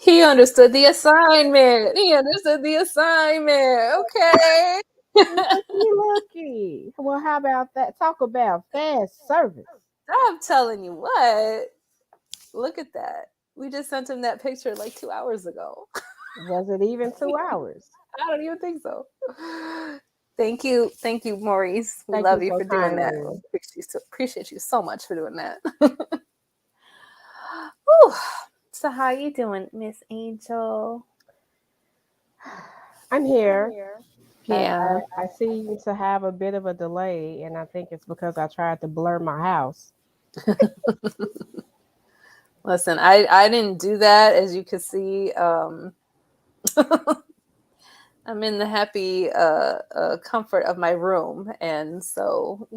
He understood the assignment. He understood the assignment. Okay. Looky. Well, how about that? Talk about fast service. I'm telling you what. Look at that. We just sent him that picture like 2 hours ago. Was it even 2 hours? I don't even think so. Thank you, Maurice. We Thank you love you so for doing that. kindly. Appreciate you so much for doing that. Whew. So how you doing, Miss Angel? I'm here. Yeah. I seem to have a bit of a delay, and I think it's because I tried to blur my house. Listen, I didn't do that, as you can see. I'm in the happy comfort of my room, and so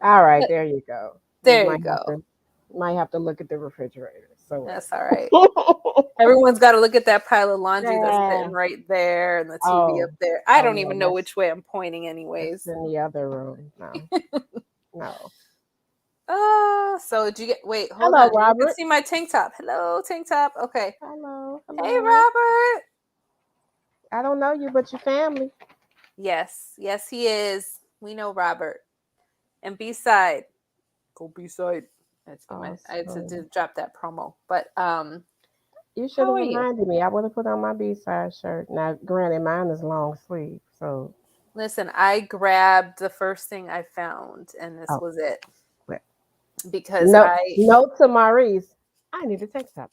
All right, there you go. You there you go. might have to look at the refrigerator. So That's all right. Everyone's got to look at that pile of laundry that's sitting yeah. right there, and the TV up Oh, there. I oh don't no, even know which way I'm pointing, anyways. that's in the other room. No, no. So did you get? Wait, hold Hello, on. You can Robert. see my tank top. Hello, tank top. Okay. Hello, Hey, hello. Robert. I don't know you, but your family. Yes, he is. We know Robert. And B-side, go B-side. I had to Awesome. drop that promo. But You should how have are you? reminded me. I would have put on my B-side shirt. Now, granted, mine is long sleeve, so Listen, I grabbed the first thing I found, and this oh, was it. but Because no, note to Maurice. I need a tank top.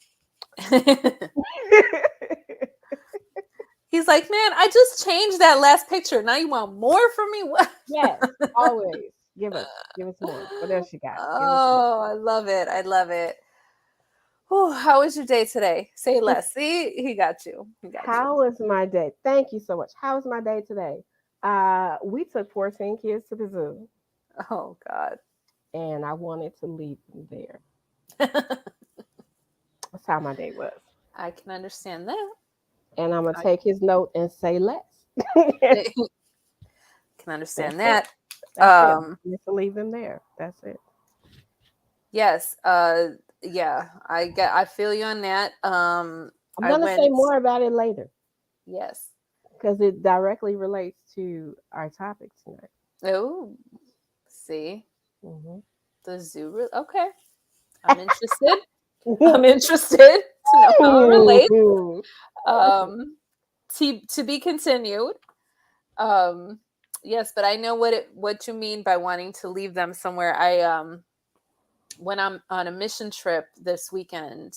he's like, man, I just changed that last picture. Now you want more from me? What? Yes, always give us more. What else you got? Give us more. Oh, I love it. I love it. Whew, how was your day today? Say less. See, he got you. He got you. How was my day? Thank you so much. How was my day today? We took 14 kids to the zoo, Oh God. and I wanted to leave them there. That's how my day was. I can understand that. And I'm gonna I take his note and say less. can That's understand it. that. That's it. Just to leave them there. That's it. Yes. Yeah. I feel you on that. I'm I gonna went. say more about it later Yes. because it directly relates to our topic tonight. Oh, see Hmm the zoo. Okay. I'm interested. I'm interested to know how it relates. Um, to be continued. Um, yes, but I know what you mean by wanting to leave them somewhere. I when I'm on a mission trip this weekend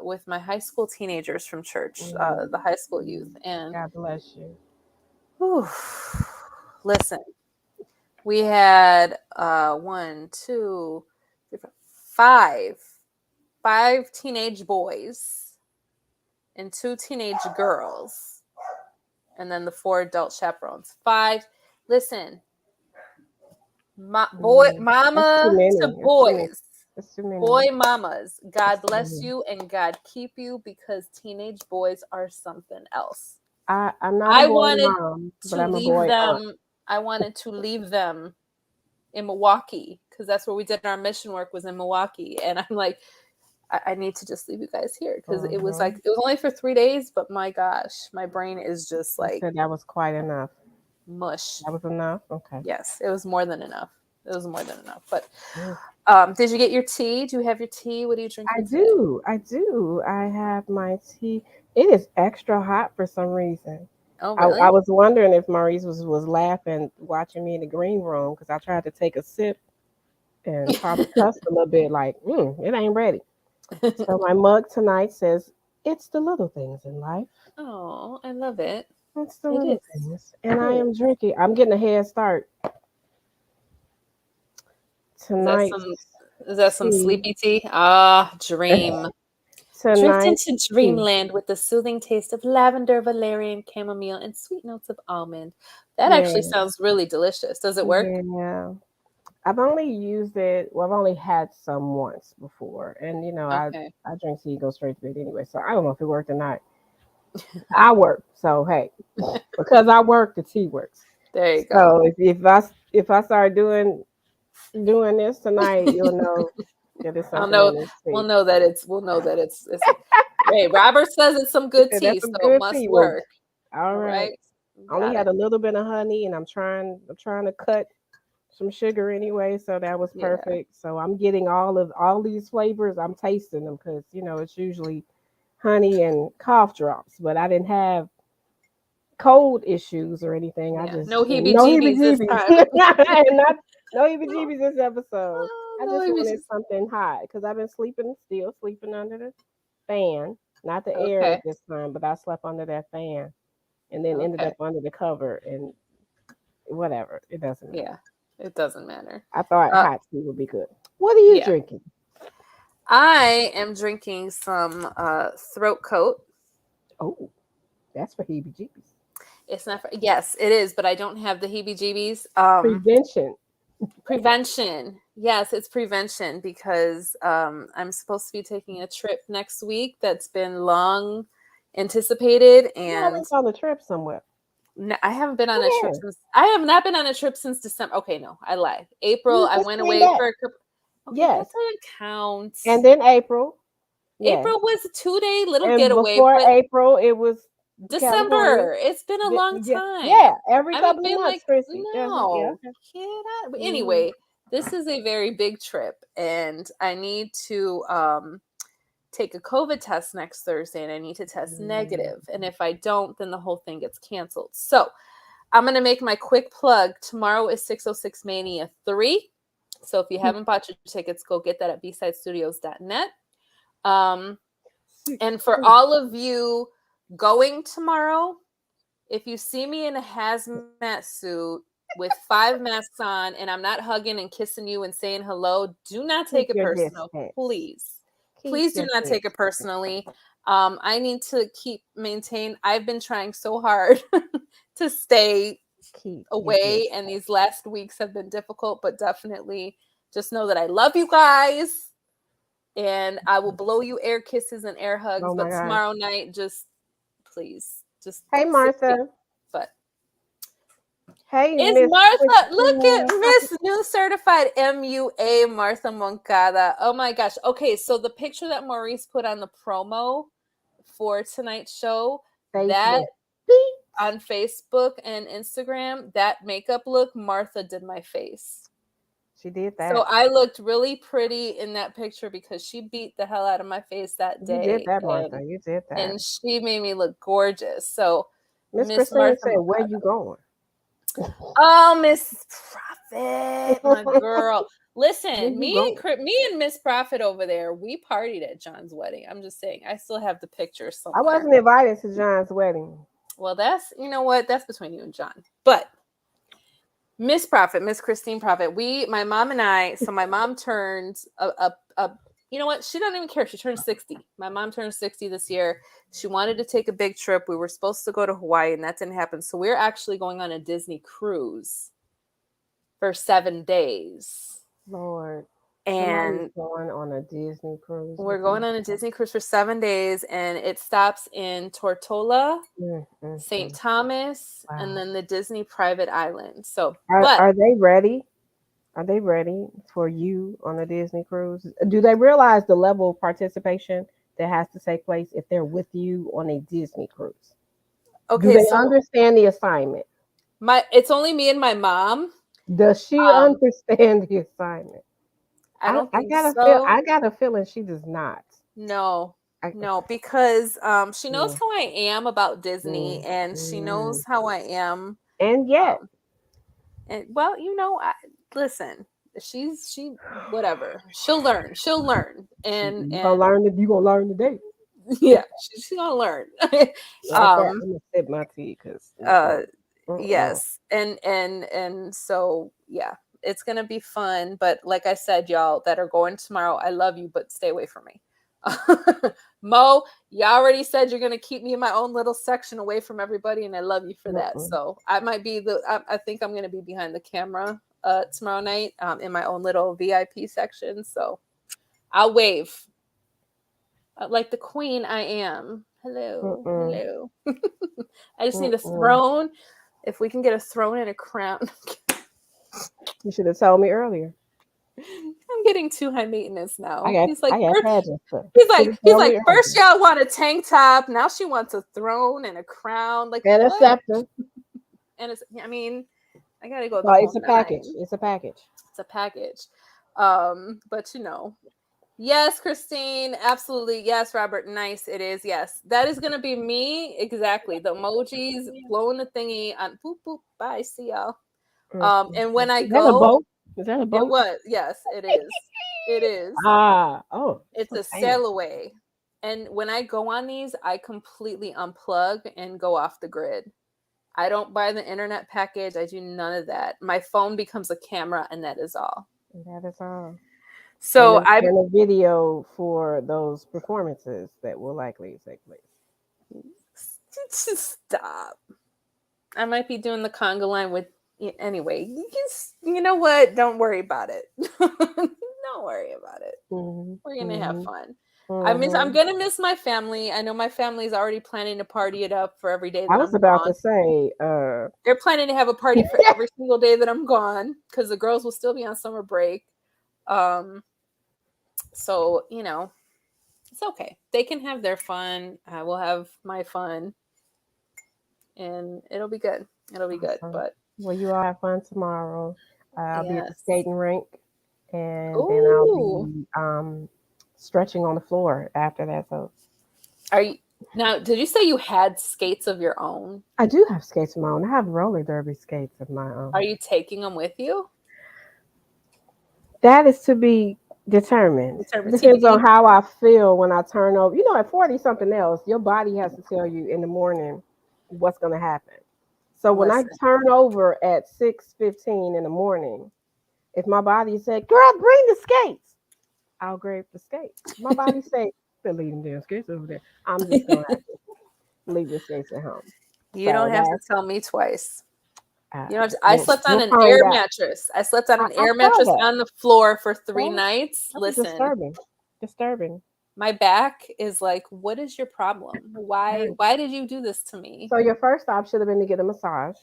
with my high school teenagers from church, the high school youth, and God bless you. whew, listen, we had one, two, three, four, five teenage boys and two teenage girls, and then the four adult chaperones. Five. Listen, That's too mama to many. That's too many. boys. That's too many. Boy mamas, That's God too bless many. you and God keep you, because teenage boys are something else. I'm not a I boy wanted mom, but to I'm a leave boy aunt. them. I wanted to leave them in Milwaukee, because that's where we did our mission work, was in Milwaukee. And I'm like, I need to just leave you guys here, because it was Hmm like, it was only for 3 days, but my gosh, my brain is just You like said that was quite enough. mush. That was enough. Okay. Yes, it was more than enough. It was more than enough. But Mm. did you get your tea? Do you have your tea? What are you I drinking today? do. I do. I have my tea. It is extra hot for some reason. Oh, I really? was wondering if Maurice was laughing watching me in the green room because I tried to take a sip and probably cussed a little bit like, it ain't ready. So my mug tonight says, "It's the little things in life. Oh, I love it. It's the It little is. things." And I Ooh, am drinking. I'm getting a head start is that tonight. some is that some Tea. sleepy tea? Ah, dream. Drift Tonight into tea. dreamland with the soothing taste of lavender, valerian, chamomile, and sweet notes of almond. That actually Yeah. sounds really delicious. Does it work? Yeah. I've only used it. Well, I've only had some once before, and Okay. I drink tea, go straight to bed anyway. So I don't know if it worked or not. I work, so hey, because I work, the tea works. There you go. So if I start doing this tonight, you'll know that there's I'll something know. in this We'll tea. know that it's. We'll know that it's Hey, Robert says it's some good tea, That's so some it good must tea. Well, work. all All right. right. I only Got had it. a little bit of honey, and I'm trying to cut some sugar anyway, so that was Yeah. perfect. So I'm getting all these flavors. I'm tasting them because it's usually honey and cough drops, but I didn't have cold issues or anything. I Yeah. just No no heebie-jeebies this heebie-jeebies, time. and not no heebie-jeebies this episode. Oh, I no just wanted heebie-jeebies. something hot because I've been still sleeping under the fan, not the air Okay. this time, but I slept under that fan and then ended Okay. up under the cover and whatever. It doesn't matter. Yeah. It doesn't matter. I thought Uh, hot tea would be good. What are you yeah. drinking? I am drinking some throat coat. Oh, that's for heebie-jeebies. It's not for, yes, it is, but I don't have the heebie-jeebies. Prevention. Prevention. Yes, it's prevention because I'm supposed to be taking a trip next week that's been long anticipated, You're and always on the trip somewhere. I haven't been on a trip Yeah, since I have not been on a trip since December. Okay, no, I lied. April, you I just went came away back. for a couple. Okay, that Yes, doesn't count. and then April. Yes, April was a 2-day little and getaway, before but April, it was California. December. It's been a long Yeah, time. yeah, every I haven't couple of been months, like, Chrissy. Yeah. no, Okay. get out. But Mhm. anyway, this is a very big trip, and I need to take a COVID test next Thursday, and I need to test Mm. negative. And if I don't, then the whole thing gets canceled. So I'm going to make my quick plug. Tomorrow is 606 Mania 3. So if you haven't bought your tickets, go get that at bsidestudios.net. Um, and for all of you going tomorrow, if you see me in a hazmat suit with 5 masks on and I'm not hugging and kissing you and saying hello, do not Keep take it your personal, distance. please. Keep Please do your not take it distance. personally. I need to maintain. I've been trying so hard to stay Keep your away, and distance. these last weeks have been difficult, but definitely just know that I love you guys, and I will blow you air kisses and air hugs. Oh my But gosh. tomorrow night, just please, just Hey, 6 Martha. but Hey, it's Miss Martha. Look at Christine. Miss New Certified MUA Martha Moncada. Oh my gosh. Okay, so the picture that Maurice put on the promo for tonight's show, that Facebook. Beep. on Facebook and Instagram, that makeup look, Martha did my face. She did So that. I looked really pretty in that picture because she beat the hell out of my face that You did day, that, Martha. and You did that. she made me look gorgeous. So Miss Miss Christine Martha said, "Where you going?" Oh, Miss Prophet, my girl. Where Listen, you going? me and Miss Prophet over there, we partied at John's wedding. I'm just saying, I still have the picture I somewhere. wasn't invited to John's wedding. Well, that's you know what, that's between you and John. But Miss Prophet, Miss Christine Prophet, my mom and I. So my mom turned a you know what? She doesn't even care. She turned 60. My mom turned 60 this year. She wanted to take a big trip. We were supposed to go to Hawaii, and that didn't happen. So we're actually going on a Disney cruise for 7 days. Lord, somebody's And going on a Disney cruise with we're going you. on a Disney cruise for 7 days, and it stops in Tortola, St. Mm. Thomas, and Wow. then the Disney private island. So, Are but are they ready? Are they ready for you on a Disney cruise? Do they realize the level of participation that has to take place if they're with you on a Disney cruise? Do okay, they so understand the assignment? it's only me and my mom. Does she Um, understand the assignment? I don't I think got a feel. so. I got a feeling she does not. No, I, no, because she knows mm, how I am about Disney, mm, and she knows mm. how I am. And yet, Um, and well, listen, she whatever. She'll learn. She'll learn. you gonna And learn. You gonna learn today. yeah, she's gonna learn. Okay, um I'm gonna sip my tea because. uh Mm-mm. yes, and so yeah, it's gonna be fun, but like I said, y'all that are going tomorrow, I love you, but stay away from me. Mo, you already said you're gonna keep me in my own little section away from everybody, and I love you for that. Mm-mm. So I might be I think I'm gonna be behind the camera tomorrow night in my own little VIP section, so I'll wave like the queen I am. Hello, Mm-mm. hello. I just need a Mm-mm. throne. If we can get a throne and a crown, You should have told me earlier. I'm getting too high maintenance now. I got pageants. He's like, first y'all want a tank top, now she wants a throne and a crown, like and what? a scepter. And it's, I mean, I gotta go. It's a package. It's a package. It's a package. But yes, Christine, absolutely. Yes, Robert, nice. It is. Yes, that is gonna be me exactly. The emojis blowing the thingy on. Boop boop. Bye. See y'all. And when I go, is that a boat? It was. Yes, it is. It is. It's a sail away. And when I go on these, I completely unplug and go off the grid. I don't buy the internet package. I do none of that. My phone becomes a camera, and that is all. That is all. So and a video for those performances that will likely take place. Stop. I might be doing the conga line with anyway. You know what? Don't worry about it. Don't worry about it. Mm-hmm. We're gonna have fun. Mm-hmm. I'm gonna miss my family. I know my family's already planning to party it up for every day that I was about to say they're planning to have a party for every single day that I'm gone, because the girls will still be on summer break. So it's okay. They can have their fun. I will have my fun, and it'll be good. It'll be good. But you all have fun tomorrow. I'll be at the skating rink, and then I'll be stretching on the floor after that. So, did you say you had skates of your own? I do have skates of my own. I have roller derby skates of my own. Are you taking them with you? That is to be determined. Depends on how I feel when I turn over. At 40 something else, your body has to tell you in the morning what's going to happen. So when I turn over at 6:15 in the morning, if my body said, "Girl, bring the skates," I'll grab the skates. My body say, "They're leaving their skates over there." I'm just going to have to leave the skates at home. You don't have to tell me twice. I slept on an air mattress. I slept on an air mattress on the floor for 3 nights. Listen, disturbing. My back is like, what is your problem? Why did you do this to me? So your first stop should have been to get a massage.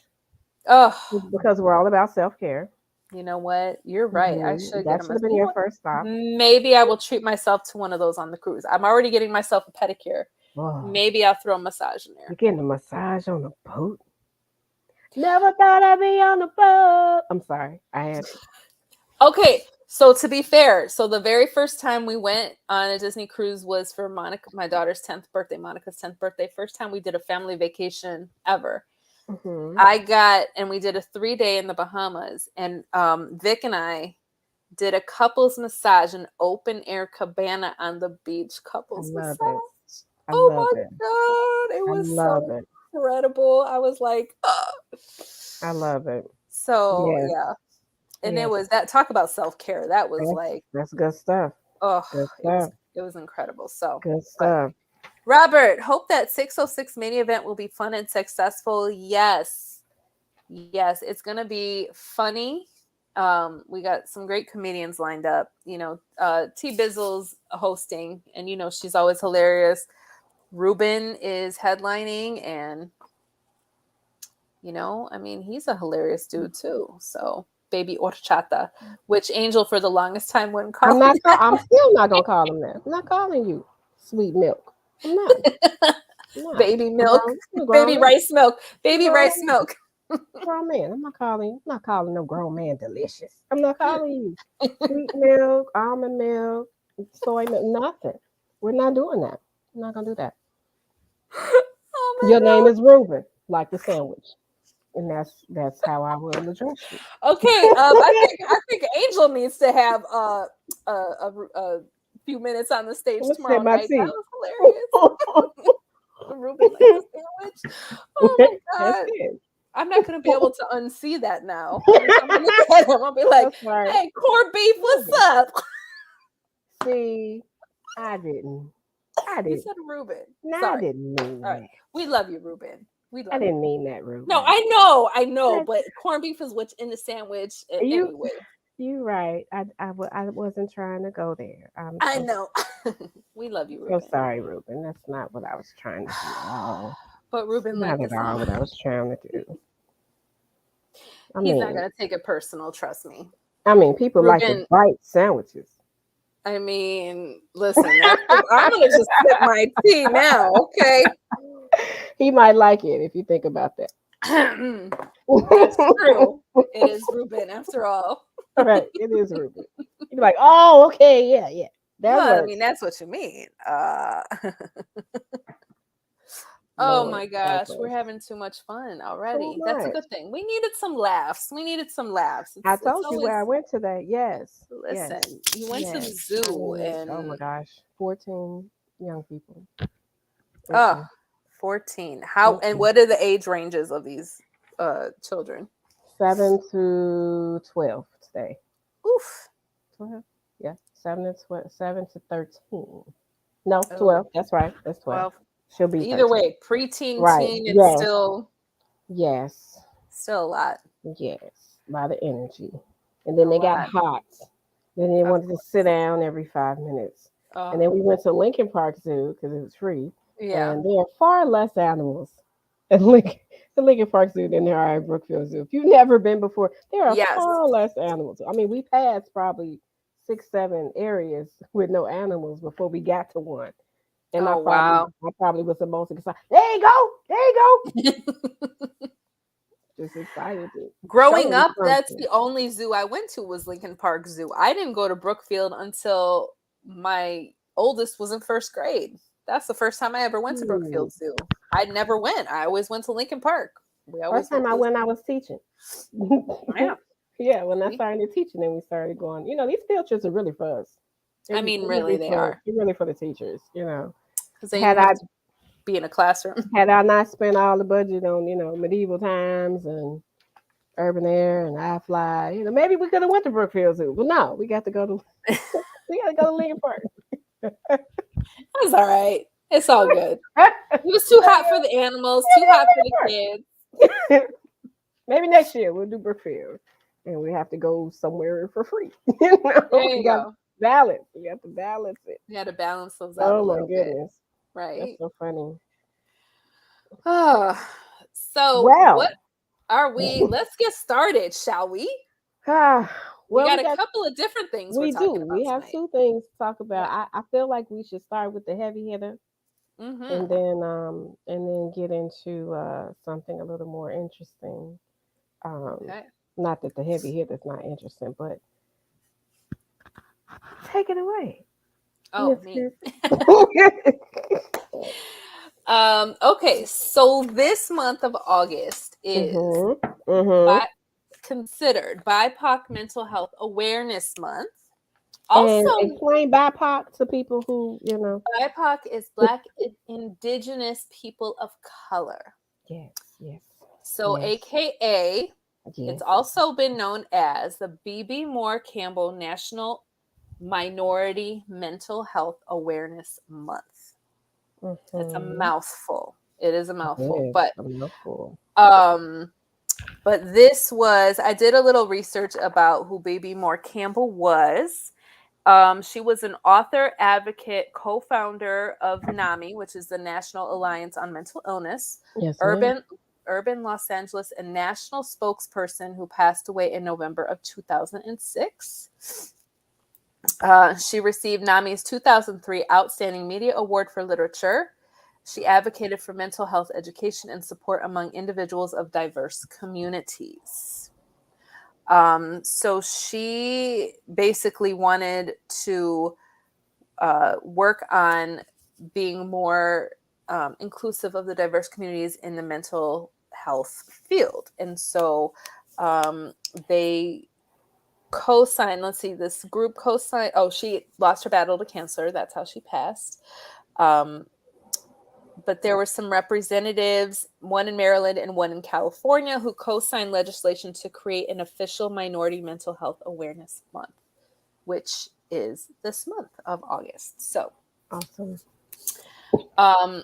Oh, because we're all about self-care. You know what? You're right. Mm-hmm. I should that should have been your first stop. Maybe I will treat myself to one of those on the cruise. I'm already getting myself a pedicure. Oh. Maybe I'll throw a massage in there. You're getting a massage on the boat? Never thought I'd be on the boat. I'm sorry. I had to. Okay. So to be fair, the very first time we went on a Disney cruise was for Monica, my daughter's 10th birthday, Monica's 10th birthday. First time we did a family vacation ever. Mm-hmm. We did a 3-day in the Bahamas, and Vic and I did a couples massage, an open air cabana on the beach couples massage. Oh my God. It was so incredible. I was like, I love it. So yeah. And it was that, talk about self-care. That was that's good stuff. Oh, good stuff. It was incredible. So good stuff. Robert, hope that 606 mini event will be fun and successful. Yes, it's gonna be funny. We got some great comedians lined up. T Bizzle's hosting, and she's always hilarious. Ruben is headlining, and he's a hilarious dude too. So baby horchata, which Angel for the longest time wouldn't call him. I'm still not gonna call him that. I'm not calling you sweet milk. I'm not. Baby milk, baby rice milk, baby rice milk. Grown man. I'm not calling no grown man delicious. I'm not calling you sweet milk, almond milk, soy milk, nothing. We're not doing that. I'm not gonna do that. Your name is Ruben, like the sandwich. And that's how I will address you. Okay, I think Angel needs to have a few minutes on the stage tomorrow night. That was hilarious. Ruben like a sandwich. Oh my God. I'm not gonna be able to unsee that now. I'm gonna look at him. I'll be like, "Hey, corned beef, what's up?" See, I didn't. You said Ruben. No, I didn't mean that. Right. We love you, Ruben. I didn't mean that, Ruben. No, I know, but corned beef is what's in the sandwich anyway. You're right. I wasn't trying to go there. I know. We love you, Ruben. So sorry, Ruben. That's not what I was trying to do. But Ruben, not at all what I was trying to do. He's not gonna take it personal. Trust me. I mean, people like to Ruben, bite sandwiches. I mean, listen, I'm gonna just sip my tea now, okay? He might like it if you think about that. That's true. It is Ruben, after all. Right, it is Ruben. You'd be like, oh, okay, yeah, yeah. That Well, I works. mean, that's what you mean. Oh Lord, my help gosh, we're us. having too much fun Too already. That's a much. good thing. We needed some laughs. We needed some laughs. I It's told you always where I went today. Yes, yes, listen. You went to the yes. I zoo mean, oh my and gosh, 14 young people. oh, Mm-mm, 14. How and mm-mm. what are the age ranges of these children? 7 to 12 today. Oof. 12? Yeah, 7 to 12, 7 to 13. No, Oh, 12. That's right. That's 12. 12. She'll be Either 13. way, preteen, Right. teen, it's Yes. Yes. still a lot. Yes. By the energy. And then A they got lot. hot. Then they Of wanted to sit course. down every 5 minutes. Oh, And then we went to Lincoln Park Zoo because it was free. yeah. And there are far less animals at Lincoln, the Lincoln Park Zoo than there are at Brookfield Zoo. If you've never been before, there are Yes. far less animals. I mean, we passed probably 6, 7 areas with no animals before we got to one. And Oh, wow. I probably was the most excited. There you go, there you go. Just excited to show Growing them up, that's something. the only zoo I went to was Lincoln Park Zoo. I didn't go to Brookfield until my oldest was in first grade. That's the first time I ever went to Hmm. Brookfield Zoo. I never went. I always went to Lincoln Park. We First always time went I to went, I was teaching. yeah. Yeah, when I See? started teaching, then we started going. These field trips are really for us. I mean, really, they are They're really for the teachers. because then you Had don't have I to be in a classroom. had I not spent all the budget on medieval times and urban air and I fly, maybe we could have went to Brookfield Zoo. But no, we got to go to we got to go to Lincoln Park. That's all right. It's all good. It was too hot for the animals, too hot for the kids. Maybe next year we'll do Brookfield, and we have to go somewhere for free. There We you got go. balance. We have to balance it. You had to balance those out a Oh my little bit, goodness, that's right? so funny. Oh, so what Well, are we? Let's get started, shall we? ah, We well, got a couple of different things we're we do. talking about We have tonight. two things to talk about. Yeah. I feel like we should start with the heavy hitter, Mm-hmm. and then get into something a little more interesting. Um, Okay. Not that the heavy hitter is not interesting, but take it away, Oh, me. Mister. Okay, so this month of August is Mhm. Mhm. bi- considered BIPOC Mental Health Awareness Month. And Also, explain BIPOC to people who. BIPOC is Black and Indigenous People of Color. Yes, yes, So, yes, AKA, it's yes. also been known as the BB Moore Campbell National Minority Mental Health Awareness Month. It's a Mhm. mouthful. It is a mouthful, Yes, but a mouthful. um this was I did a little research about who Baby Moore Campbell was. She was an author, advocate, co-founder of NAMI, which is the National Alliance on Mental Illness, Yes, ma'am. urban Los Angeles, and national spokesperson who passed away in November of 2006. She received NAMI's 2003 Outstanding Media Award for Literature. She advocated for mental health education and support among individuals of diverse communities. So she basically wanted to work on being more inclusive of the diverse communities in the mental health field. And so they co-signed, let's see, this group co-signed, oh, she lost her battle to cancer. That's how she passed. But there were some representatives, one in Maryland and one in California, who co-signed legislation to create an official Minority Mental Health Awareness Month, which is this month of August. So Awesome. um,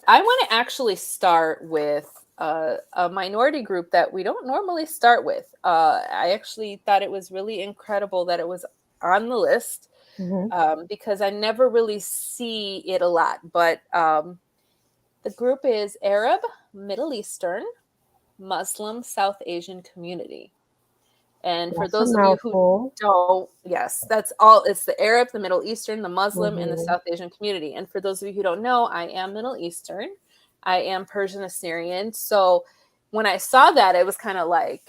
I want to actually start with a minority group that we don't normally start with. I actually thought it was really incredible that it was on the list Mhm. because I never really see it a lot. But the group is Arab, Middle Eastern, Muslim, South Asian community. And for That's a those of you who mouthful. don't, yes, that's all. It's the Arab, the Middle Eastern, the Muslim, and the Mm-hmm. South Asian community. And for those of you who don't know, I am Middle Eastern. I am Persian Assyrian. So when I saw that, it was kind of like,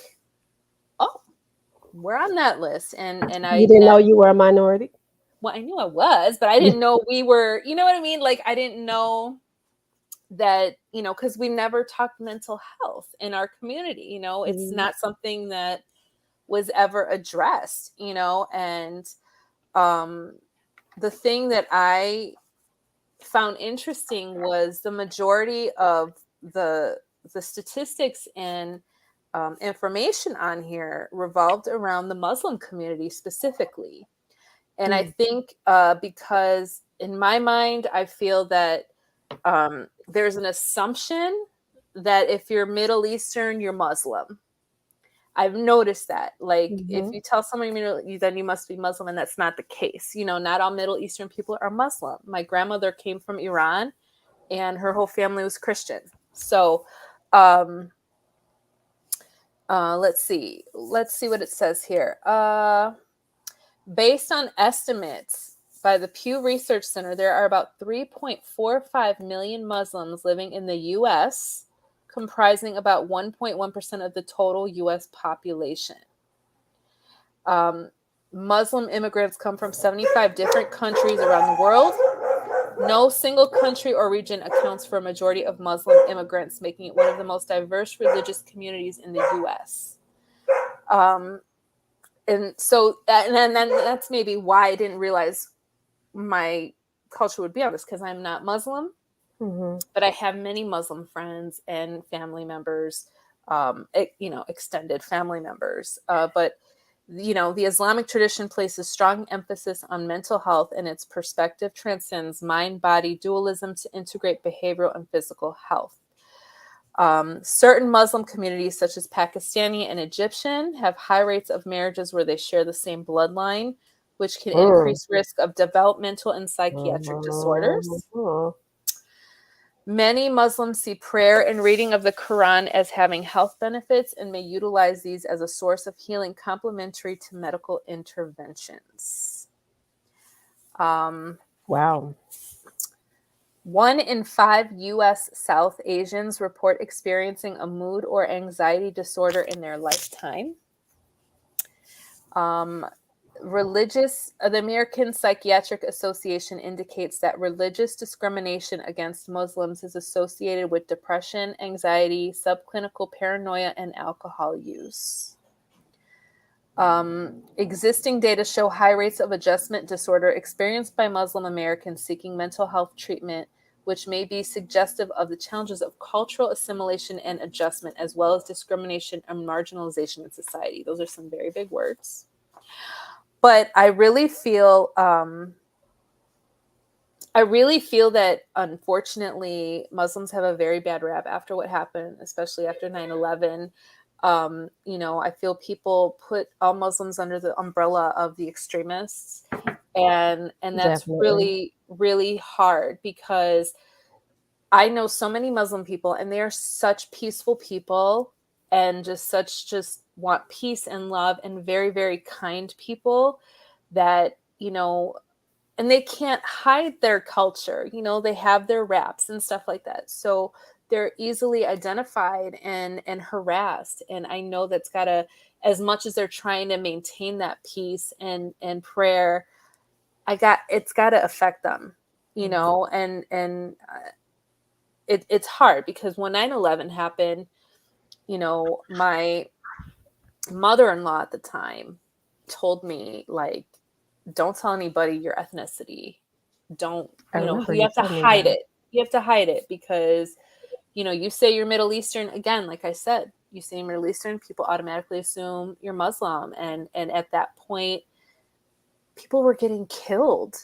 oh, we're on that list. And You I didn't know never, you were a minority? well, I knew I was, but I didn't know we were, you know what I mean? Like, I didn't know that, because we never talked mental health in our community. It's Mhm. not something that was ever addressed, and um, the thing that I found interesting was the majority of the statistics and information on here revolved around the Muslim community specifically. And I Mm. think because in my mind, I feel that there's an assumption that if you're Middle Eastern, you're Muslim. I've noticed that. Like, if Mhm. you tell somebody then you must be Muslim, and that's not the case. Not all Middle Eastern people are Muslim. My grandmother came from Iran, and her whole family was Christian. So, um, let's see. Let's see what it says here. Based on estimates by the Pew Research Center, there are about 3.45 million Muslims living in the U.S., comprising about 1.1% of the total U.S. population. Muslim immigrants come from 75 different countries around the world. No single country or region accounts for a majority of Muslim immigrants, making it one of the most diverse religious communities in the U.S. And so, and then that's maybe why I didn't realize my culture would be on this, because I'm not Muslim, Mhm. but I have many Muslim friends and family members, extended family members. But the Islamic tradition places strong emphasis on mental health, and its perspective transcends mind-body dualism to integrate behavioral and physical health. Certain Muslim communities, such as Pakistani and Egyptian, have high rates of marriages where they share the same bloodline, which can Mm. increase risk of developmental and psychiatric disorders. Mhm. Many Muslims see prayer and reading of the Quran as having health benefits and may utilize these as a source of healing complementary to medical interventions. Wow. 1 in 5 U.S. South Asians report experiencing a mood or anxiety disorder in their lifetime. The American Psychiatric Association indicates that religious discrimination against Muslims is associated with depression, anxiety, subclinical paranoia, and alcohol use. Existing data show high rates of adjustment disorder experienced by Muslim Americans seeking mental health treatment, which may be suggestive of the challenges of cultural assimilation and adjustment, as well as discrimination and marginalization in society. Those are some very big words. But I really feel that, unfortunately, Muslims have a very bad rap after what happened, especially after 9/11. I feel people put all Muslims under the umbrella of the extremists, and that's Definitely. really, really hard, because I know so many Muslim people, and they are such peaceful people, and just want peace and love, and very, very kind people that, and they can't hide their culture. They have their raps and stuff like that. So they're easily identified and harassed. And I know that's gotta, as much as they're trying to maintain that peace and prayer, it's gotta affect them, Mhm. and it's hard, because when 9/11 happened, my mother-in-law at the time told me, like, don't tell anybody your ethnicity. Don't, I remember you you have to told me hide that. it. You have to hide it, because, you say you're Middle Eastern, again, like I said, you say Middle Eastern, people automatically assume you're Muslim. And at that point, people were getting killed.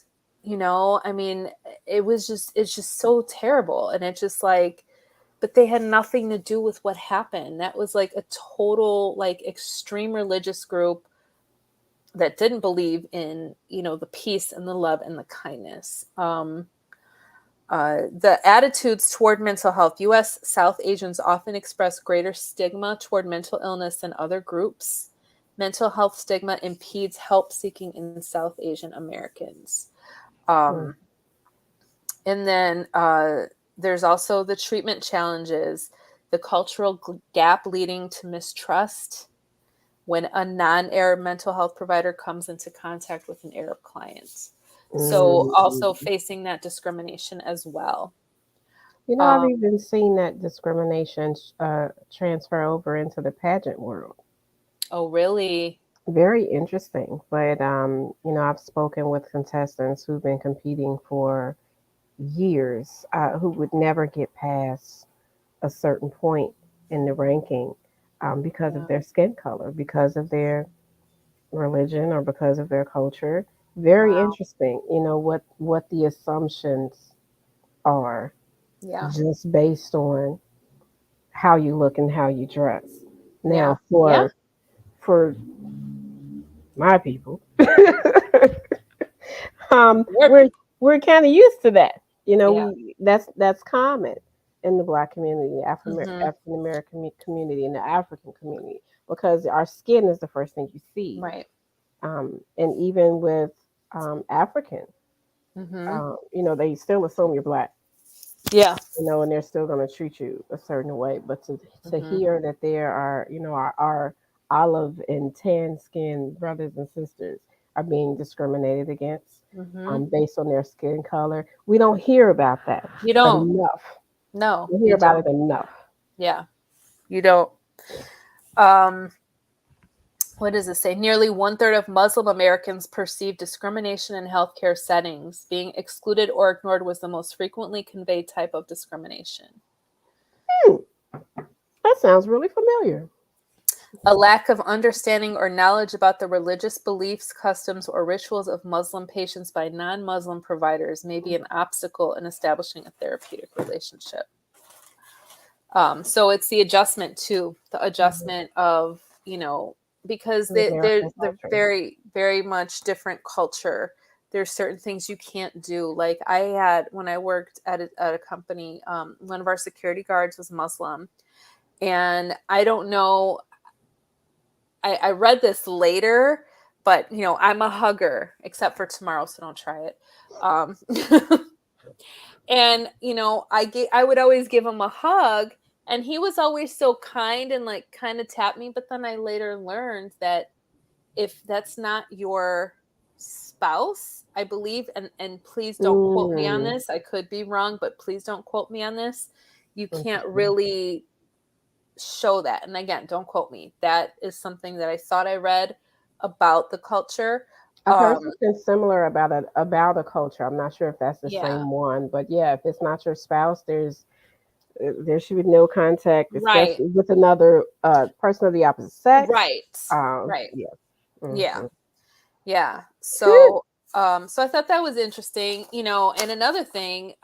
I mean, it's just so terrible. And it's just like, but they had nothing to do with what happened. That was like a total, like, extreme religious group that didn't believe in, the peace and the love and the kindness. The attitudes toward mental health. U.S. South Asians often express greater stigma toward mental illness than other groups. mental health stigma impedes help seeking in South Asian Americans. Mm. And then there's also the treatment challenges, the cultural gap leading to mistrust when a non-Arab mental health provider comes into contact with an Arab client. So also facing that discrimination as well. You know, I've even seen that discrimination transfer over into the pageant world. Oh, really? Very interesting. But, you know, I've spoken with contestants who've been competing for years, who would never get past a certain point in the ranking because of Yeah. their skin color, because of their religion, or because of their culture. Very Wow. interesting. You know what the assumptions are Yeah. just based on how you look and how you dress. Yeah. Now, Yeah. for my people, Your we're people. we're kind of used to that. You know, Yeah. that's common in the Black community, Hmm. African American community, and the African community, because our skin is the first thing you see. Right. And even with African, Hmm. you know, they still assume you're Black, Yeah. you know, and they're still going to treat you a certain way. But to Hmm. hear that there are, you know, our olive and tan skinned brothers and sisters are being discriminated against Hmm. based on their skin color, we don't hear about that You don't. enough. No, We hear you about don't. it enough. Yeah, you don't. Um, what does it say? Nearly one-third of Muslim Americans perceive discrimination in healthcare settings. Being excluded or ignored was the most frequently conveyed type of discrimination. Hmm, that sounds really familiar. A lack of understanding or knowledge about the religious beliefs, customs, or rituals of Muslim patients by non Muslim providers may be an obstacle in establishing a therapeutic relationship. So it's the adjustment too, the Mhm. adjustment of, because The American they're culture. very, very much different culture. There's certain things you can't do. Like I had, when I worked at a company, one of our security guards was Muslim. And I don't know, I read this later, but I'm a hugger, except for tomorrow, so don't try it. Um, and I would always give him a hug, and he was always so kind and like kind of tap me. But then I later learned that if that's not your spouse, I believe, and please don't quote me on Mm, this. I could be wrong, but please don't quote me on this. You can't interesting. really show that. And again, don't quote me. That is something that I thought I read about the culture. I've heard something similar about a culture. I'm not sure if that's the Yeah. same one, but yeah, if it's not your spouse, there should be no contact, Right. especially with another person of the opposite sex. Right. Right. Yeah. Yeah. Hmm. Yeah. So I thought that was interesting, and another thing,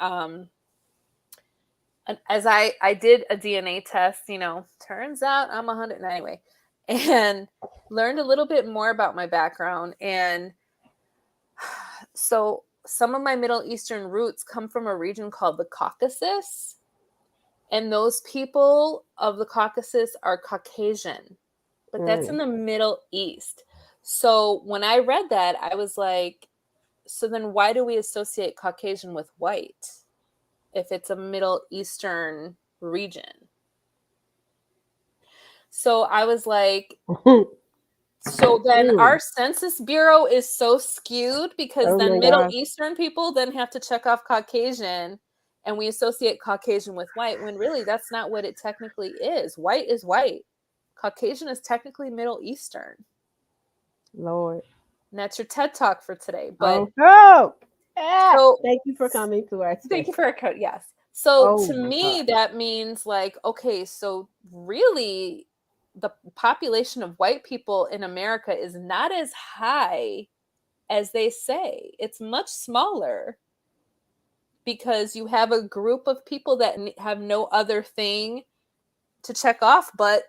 as I did a DNA test, turns out I'm 100 anyway, and learned a little bit more about my background. And so some of my Middle Eastern roots come from a region called the Caucasus. And those people of the Caucasus are Caucasian, but that's in Mm. the Middle East. So when I read that, I was like, so then why do we associate Caucasian with white if it's a Middle Eastern region? So I was like, so then Mm. our Census Bureau is so skewed because Oh my then Middle gosh. Eastern people then have to check off Caucasian, and we associate Caucasian with white when really that's not what it technically is. White is white. Caucasian is technically Middle Eastern. Lord. And that's your TED Talk for today. But Oh, oh. Ah, so thank you for coming to our thank you session. for a code. Yes. So Oh to my me, God. that means like, okay, so really the population of white people in America is not as high as they say. It's much smaller because you have a group of people that have no other thing to check off but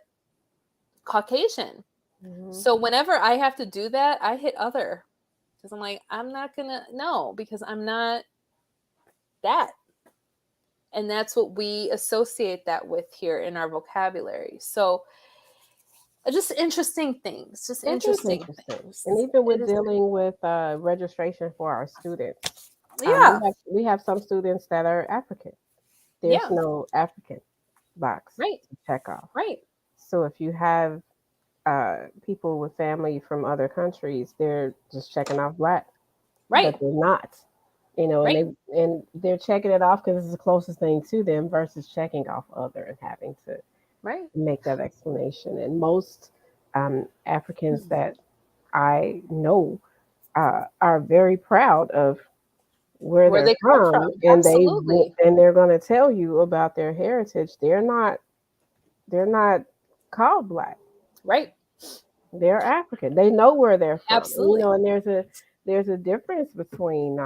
Caucasian. Hmm. So whenever I have to do that, I hit other because I'm like, I'm not going to, no, because I'm not that. And that's what we associate that with here in our vocabulary. So just interesting things. Just It is interesting interesting. things. And even It with is. dealing with registration for our students, Yeah. we have some students that are African. There's Yeah. no African box Right. to check off. Right. So if you have people with family from other countries, they're just checking off black, but Right. they're not. You know, and Right. they're checking it off because it's the closest thing to them versus checking off other and having to Right. make that explanation. And most Africans that I know are very proud of where Where they're they come from, from. and Absolutely. they're going to tell you about their heritage. They're not called black. Right. They're African. They know where they're from. You Absolutely. know, and there's a difference between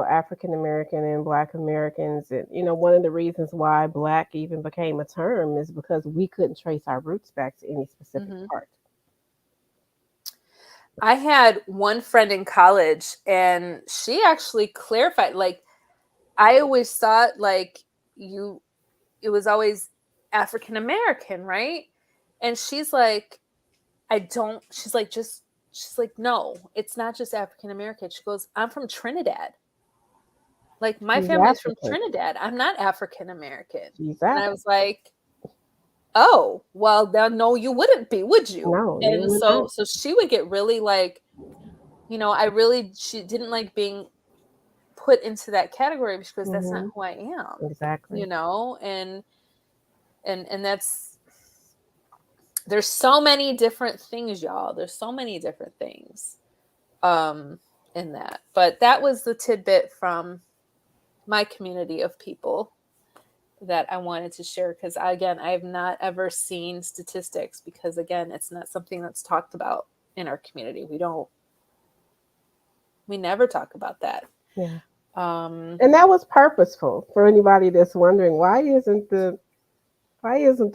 African American and Black Americans. And one of the reasons why Black even became a term is because we couldn't trace our roots back to any specific Hmm. part. I had one friend in college, and she actually clarified. Like, I always thought, like, you, it was always African American, right? And she's like, I don't. She's like, just. She's like, no, it's not just African American. She goes, I'm from Trinidad. Like, my She's family's from African. Trinidad. I'm not African American. She's And I African. was like, oh, well, then no, you wouldn't be, would you? No, you And would so not. so she would get really like, she didn't like being put into that category because that's not Hmm. who I am, Exactly. and that's, there's so many different things, y'all. There's so many different things um in that. But that was the tidbit from my community of people that I wanted to share, because again, I have not ever seen statistics, because again, it's not something that's talked about in our community. We never talk about that. Yeah. Um, And that was purposeful for anybody that's wondering why isn't the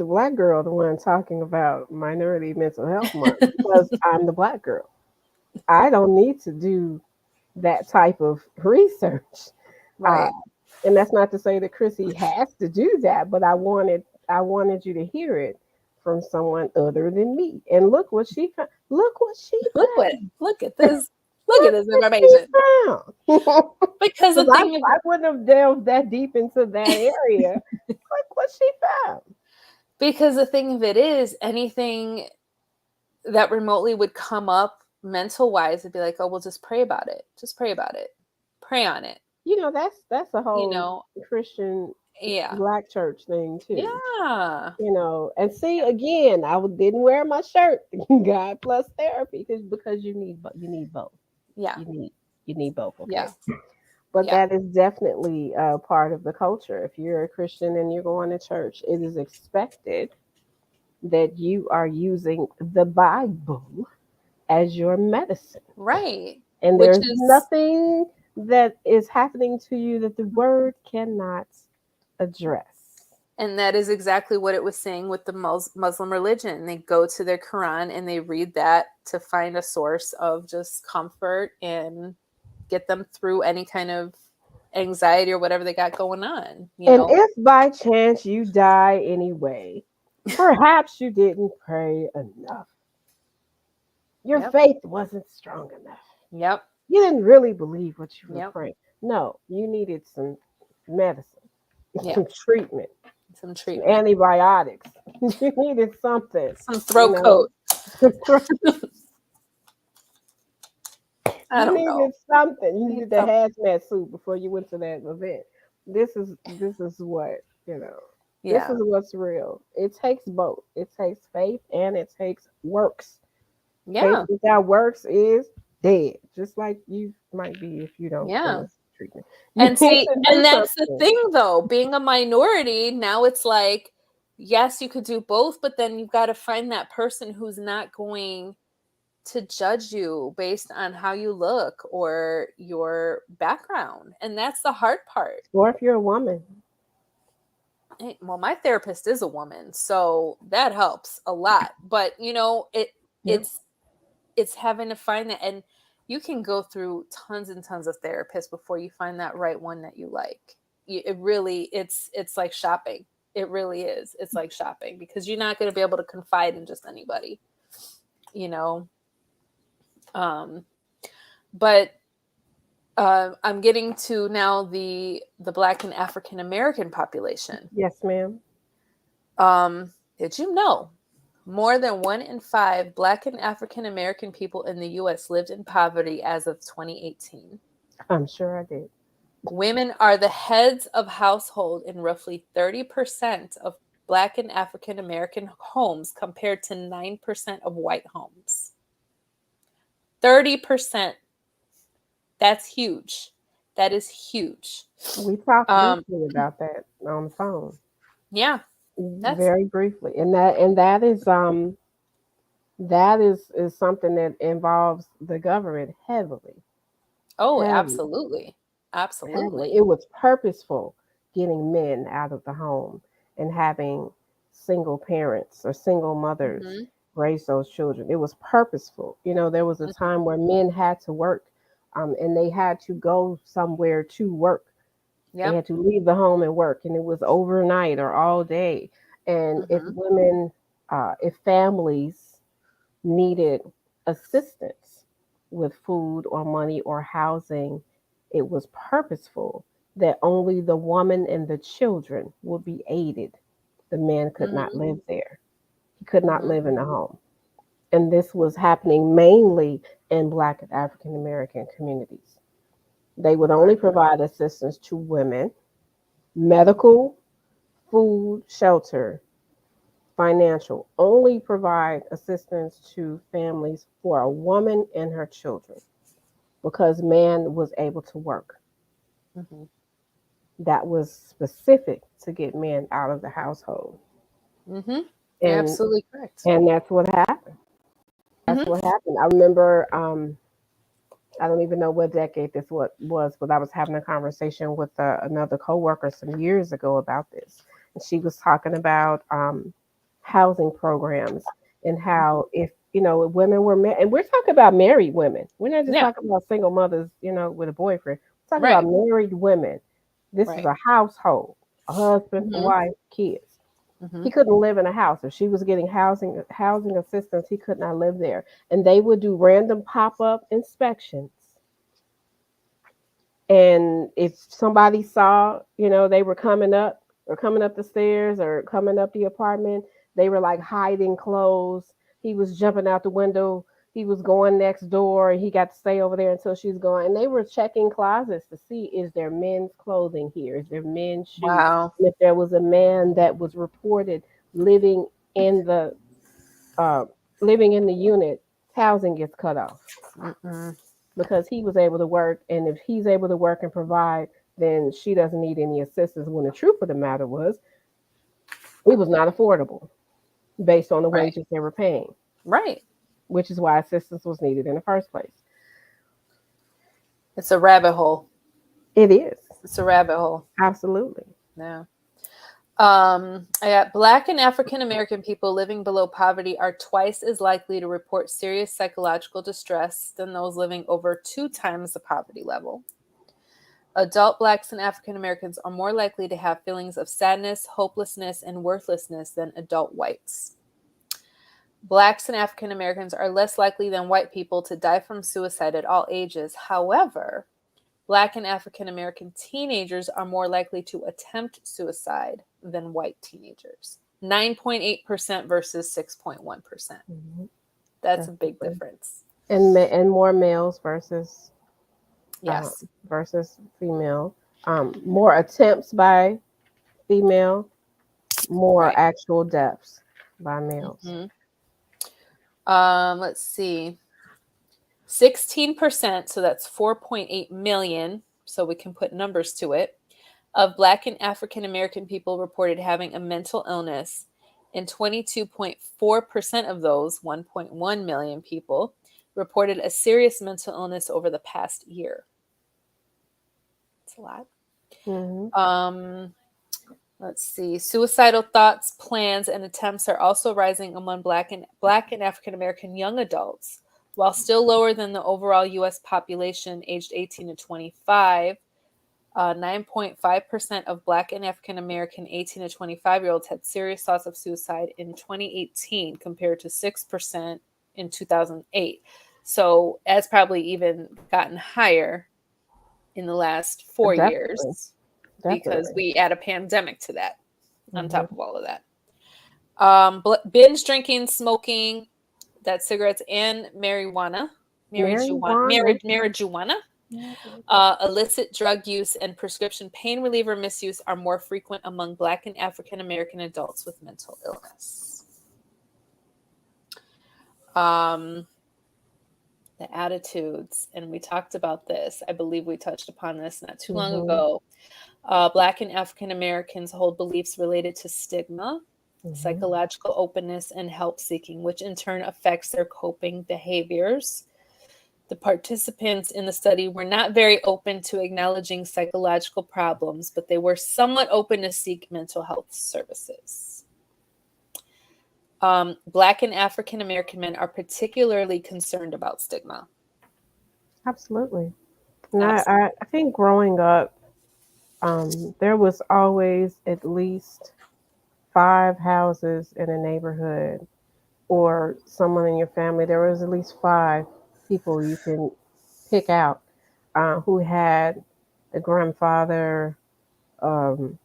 Black girl the one talking about Minority Mental Health Month? Because I'm the Black girl. I don't need to do that type of research. Uh, right. and that's not to say that Chrissy has to do that, but I wanted you to hear it from someone other than me. And look what she found. Look what she found. Look at this. Look at Look this what she information. found. Because the Because thing of, I wouldn't have delved that deep into that area. Look what she found. it is, anything that remotely would come up mental wise, it'd be like, oh, well, just pray about it. Just pray about it. Pray on it. That's a You whole know, Christian yeah. Black church thing too. Yeah. And see again, didn't wear my shirt. God plus therapy because you need both. Yeah. You need you need both. Okay, Yeah. but Yeah. that is definitely part of the culture. If you're a Christian and you're going to church, it is expected that you are using the Bible as your medicine. Right. And Which there's is, nothing that is happening to you that the word cannot address. and that is exactly what it was saying with the Muslim religion. They go to their Quran and they read that to find a source of just comfort and get them through any kind of anxiety or whatever they got going on, you And know? if by chance you die anyway, perhaps you didn't pray enough. Your Yep. faith wasn't strong enough. Yep. You didn't really believe what you were Yep. praying. No, you needed some medicine, Yeah. some treatment, Some some treatment. antibiotics. You needed something, Some you throat know. coat. I You don't know. needed something. You Need needed the some, hazmat suit before you went to that event. This is what you know. This yeah. is what's real. It takes both. It takes faith and it takes works. Faith Yeah. without works is dead. Just like you might be if you don't go Yeah. to treatment. You And need see, to and do that's the something. thing though, being a minority, now it's like, yes, you could do both, but then you've got to find that person who's not going to judge you based on how you look or your background. And that's the hard part. Or if you're a woman. Well, my therapist is a woman, so that helps a lot. But Yeah. it's it's having to find that, and you can go through tons and tons of therapists before you find that right one that you like. It really, it's like shopping. It really is. It's like shopping because you're not going to be able to confide in just anybody, you know. Um, but I'm getting to now the Black and African American population. Yes, ma'am. Did you know more than 1 in 5 Black and African American people in the U.S. lived in poverty as of 2018? I'm sure I did. Women are the heads of household in roughly 30% of Black and African American homes compared to 9% of white homes. 30%. That's huge. That is huge. We talked Um, briefly about that on the phone. yeah, that's Very briefly. And that is something that involves the government heavily. Heavily. absolutely. Heavily. Absolutely. It was purposeful getting men out of the home and having single parents or single mothers Mhm. raise those children. It was purposeful. There was a Mhm. time where men had to work, and they had to go somewhere to work. They Yep. had to leave the home and work, and it was overnight or all day. And Mhm. if families needed assistance with food or money or housing, it was purposeful that only the woman and the children would be aided. The man could not Mhm. live there, he could not Mhm. live in the home. And this was happening mainly in Black and African American communities. They would only Right. provide assistance to women, medical, food, shelter, financial, only provide assistance to families for a woman and her children because man was able to work. Mhm. That was specific to get men out of the household. Mhm. You're And absolutely correct. and that's what happened. That's Mhm. what happened. I remember I don't even know what decade this was, but I was having a conversation with another coworker some years ago about this, and she was talking about housing programs and how if women were and we're talking about married women. We're not just Yeah. talking about single mothers, with a boyfriend. We're talking about Right. married women. This is Right. a household, a husband, a Mhm. wife, kids. He Mhm. couldn't live in a house. If she was getting housing assistance, he could not live there. And they would do random pop-up inspections. And if somebody saw, they were coming up the stairs or coming up the apartment, they were like hiding clothes. He was jumping out the window. He was going next door and he got to stay over there until she's gone. And they were checking closets to see, is there men's clothing here? Is there men's shoes? Wow. And if there was a man that was reported living in the uh, living in the unit, housing gets cut off Mm-mm. because he was able to work. And if he's able to work and provide, then she doesn't need any assistance. When the truth of the matter was, it was not affordable based on the Right. wages they were paying, Right. which is why assistance was needed in the first place. It's a rabbit hole. It is. It's a rabbit hole. Absolutely. Yeah. I got Black and African American people living below poverty are twice as likely to report serious psychological distress than those living over 2 times the poverty level. Adult Blacks and African Americans are more likely to have feelings of sadness, hopelessness, and worthlessness than adult whites. Blacks and African Americans are less likely than white people to die from suicide at all ages. However, Black and African American teenagers are more likely to attempt suicide than white teenagers. 9.8% versus 6.1%. Mhm. That's a That's big the difference. and more males uh, Yes. versus female. More attempts by female, more Right. actual deaths by males. Mhm. Let's see. 16%, so that's 4.8 million, so we can put numbers to it, of Black and African American people reported having a mental illness, and 22.4% of those, 1.1 million people, reported a serious mental illness over the past year. That's a lot. Hmm. Um, let's see. Suicidal thoughts, plans, and attempts are also rising among Black and African American young adults. While still lower than the overall U.S. population aged 18 to 25, 9.5% of Black and African American 18 to 25-year-olds had serious thoughts of suicide in 2018 compared to 6% in 2008. So that's probably even gotten higher in the last 4 Definitely. years because we add a pandemic to that on top of all of that. Binge drinking, smoking, that's cigarettes and marijuana. Marijuana. Illicit drug use and prescription pain reliever misuse are more frequent among Black and African American adults with mental illness. The attitudes, and we talked about this. I believe we touched upon this not too long ago. Black and African Americans hold beliefs related to stigma, psychological openness, and help seeking, which in turn affects their coping behaviors. The participants in the study were not very open to acknowledging psychological problems, but they were somewhat open to seek mental health services. Black and African American men are particularly concerned about stigma. Absolutely. And I think growing up, there was always at least 5 houses in a neighborhood, or someone in your family. There was at least 5 people you can pick out who had a grandfather, an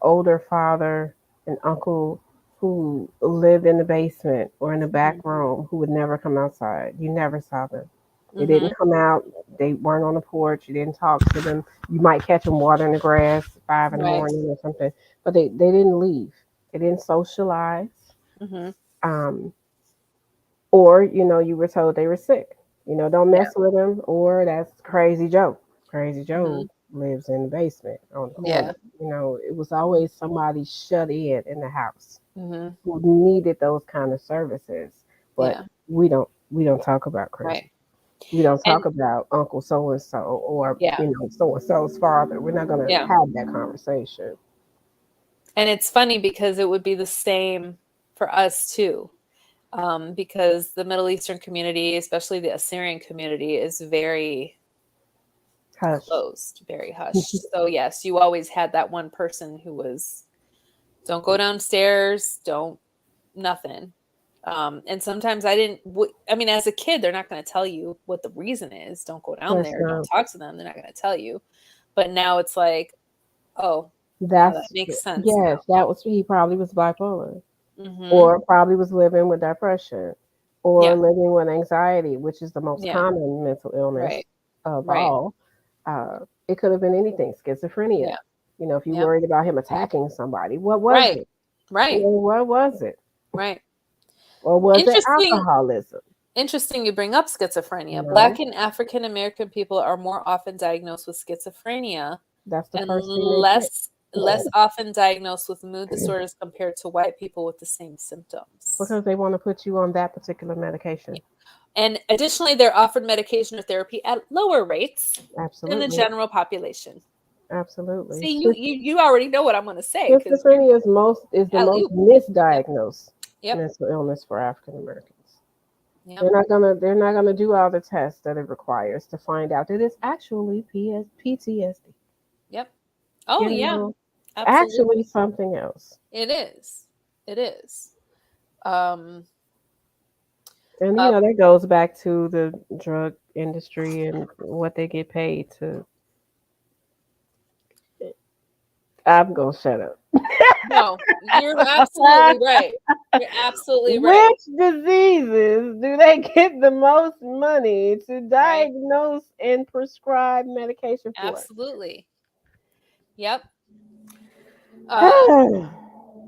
older father, an uncle who lived in the basement or in the back room who would never come outside. You never saw them. They didn't come out. They weren't on the porch. You didn't talk to them. You might catch them watering the grass 5 in the morning or something, but they didn't leave. They didn't socialize. Um, or, you were told they were sick. Don't mess with them, or that's Crazy Joe. Crazy Joe lives in the basement on the corner. It was always somebody shut in the house who needed those kind of services. But we don't talk about crazy. We don't talk about Uncle so and so or so and so's father. We're not going to have that conversation. And it's funny because it would be the same for us too. Because the Middle Eastern community, especially the Assyrian community, is very closed, very hushed. So yes, you always had that one person who was, don't go downstairs, don't, nothing. And sometimes as a kid, they're not going to tell you what the reason is. Don't go down there. Don't talk to them. They're not going to tell you. But now it's like, oh, that makes sense. Yes, he probably was bipolar. Or probably was living with depression, or living with anxiety, which is the most common mental illness of all. It could have been anything, schizophrenia. If you worried about him attacking somebody, what was it? What was it? Right. Or was it alcoholism? Interesting you bring up schizophrenia. Black and African American people are more often diagnosed with schizophrenia. That's the first thing less often diagnosed with mood disorders compared to white people with the same symptoms. Because they want to put you on that particular medication. And additionally, they're offered medication or therapy at lower rates than the general population. Absolutely. See, you already know what I'm going to say. Schizophrenia is the most misdiagnosed mental illness for African Americans. They're not gonna do all the tests that it requires to find out that it's actually PTSD. Yep. Oh yeah. Actually something else. It is. And that goes back to the drug industry and what they get paid to. I'm gonna shut up. No, you're absolutely right. You're absolutely right. Which diseases do they get the most money to diagnose and prescribe medication for? Absolutely. Yep.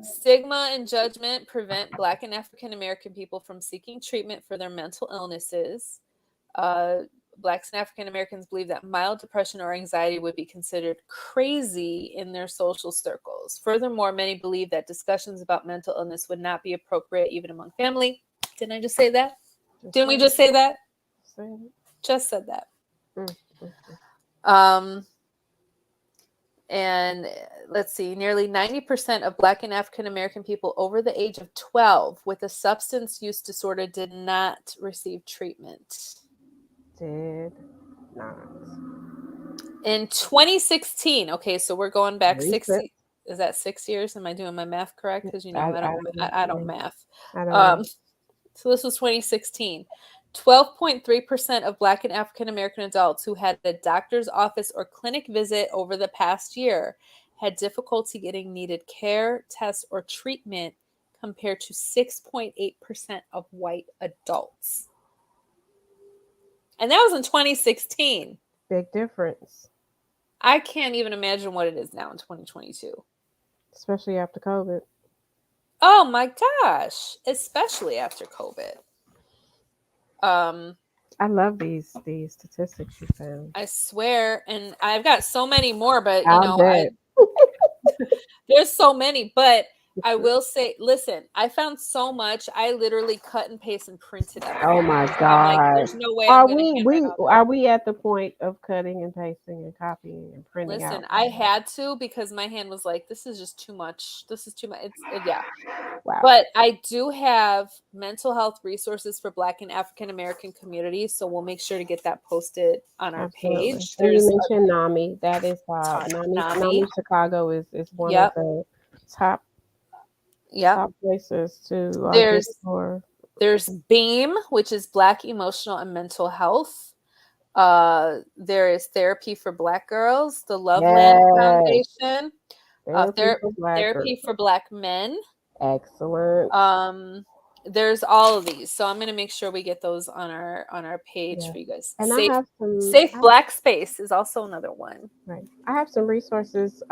Stigma and judgment prevent Black and African American people from seeking treatment for their mental illnesses. Blacks and African Americans believe that mild depression or anxiety would be considered crazy in their social circles. Furthermore, many believe that discussions about mental illness would not be appropriate even among family. Didn't I just say that? Didn't we just say that? Just said that. And let's see, nearly 90% of Black and African American people over the age of 12 with a substance use disorder did not receive treatment. Did not. In 2016, okay, so we're going back Recent. is that 6 years? Am I doing my math correct? Because I don't math. I don't know. So this was 2016. 12.3% of Black and African American adults who had a doctor's office or clinic visit over the past year had difficulty getting needed care, tests, or treatment compared to 6.8% of white adults. And that was in 2016. Big difference. I can't even imagine what it is now in 2022. Especially after COVID. Oh my gosh, especially after COVID. I love these statistics you found. I swear, and I've got so many more, but I'll bet. there's so many, but I will say, listen, I found so much. I literally cut and paste and printed everything. Oh my I'm like, God. there's no way I'm gonna Are we at the point of cutting and pasting and copying and printing out? Listen, I had to because my hand was like, this is just too much. This is too much. Yeah. Wow. But I do have mental health resources for Black and African American communities, so we'll make sure to get that posted on our page. And you mentioned NAMI. That is NAMI Chicago is one of the top places to There's BEAM, which is Black Emotional and Mental Health. There is Therapy for Black Girls, the Loveland Foundation. Therapy for Black Men. Excellent. There's all of these, so I'm going to make sure we get those on our page for you guys. And Safe Black Space is also another one. Right. I have some resources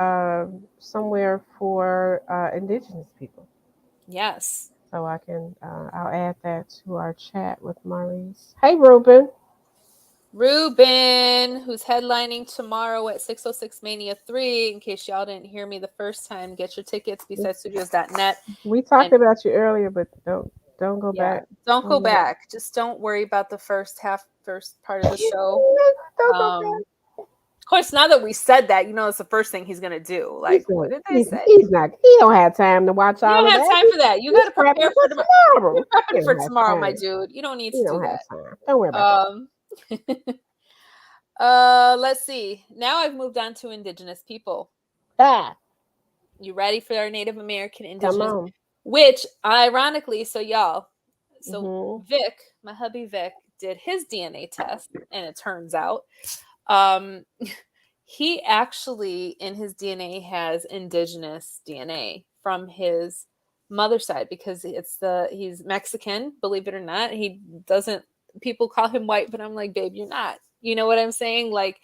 somewhere for Indigenous people. Yes. So I'll add that to our chat with Maurice. Hey, Ruben. Ruben, who's headlining tomorrow at 606 Mania 3. In case y'all didn't hear me the first time, get your tickets, bsidestudios.net. We talked about you earlier, but don't go back. Don't go back. Just don't worry about the first part of the show. Don't go back. Of course, now that we said that, it's the first thing he's gonna do. Like, what did they say? He don't have time to watch all of that. You don't have time for that. You got to prepare for tomorrow. You're prepping for tomorrow, my dude. You don't need to do that. Don't worry about that. Let's see. Now I've moved on to Indigenous people. You ready for our Native American Indigenous? Come on. Which, ironically, Vic, my hubby Vic, did his DNA test, and it turns out he actually in his DNA has Indigenous DNA from his mother's side because he's Mexican, believe it or not. People call him white, but I'm like, babe, you're not. You know what I'm saying? Like,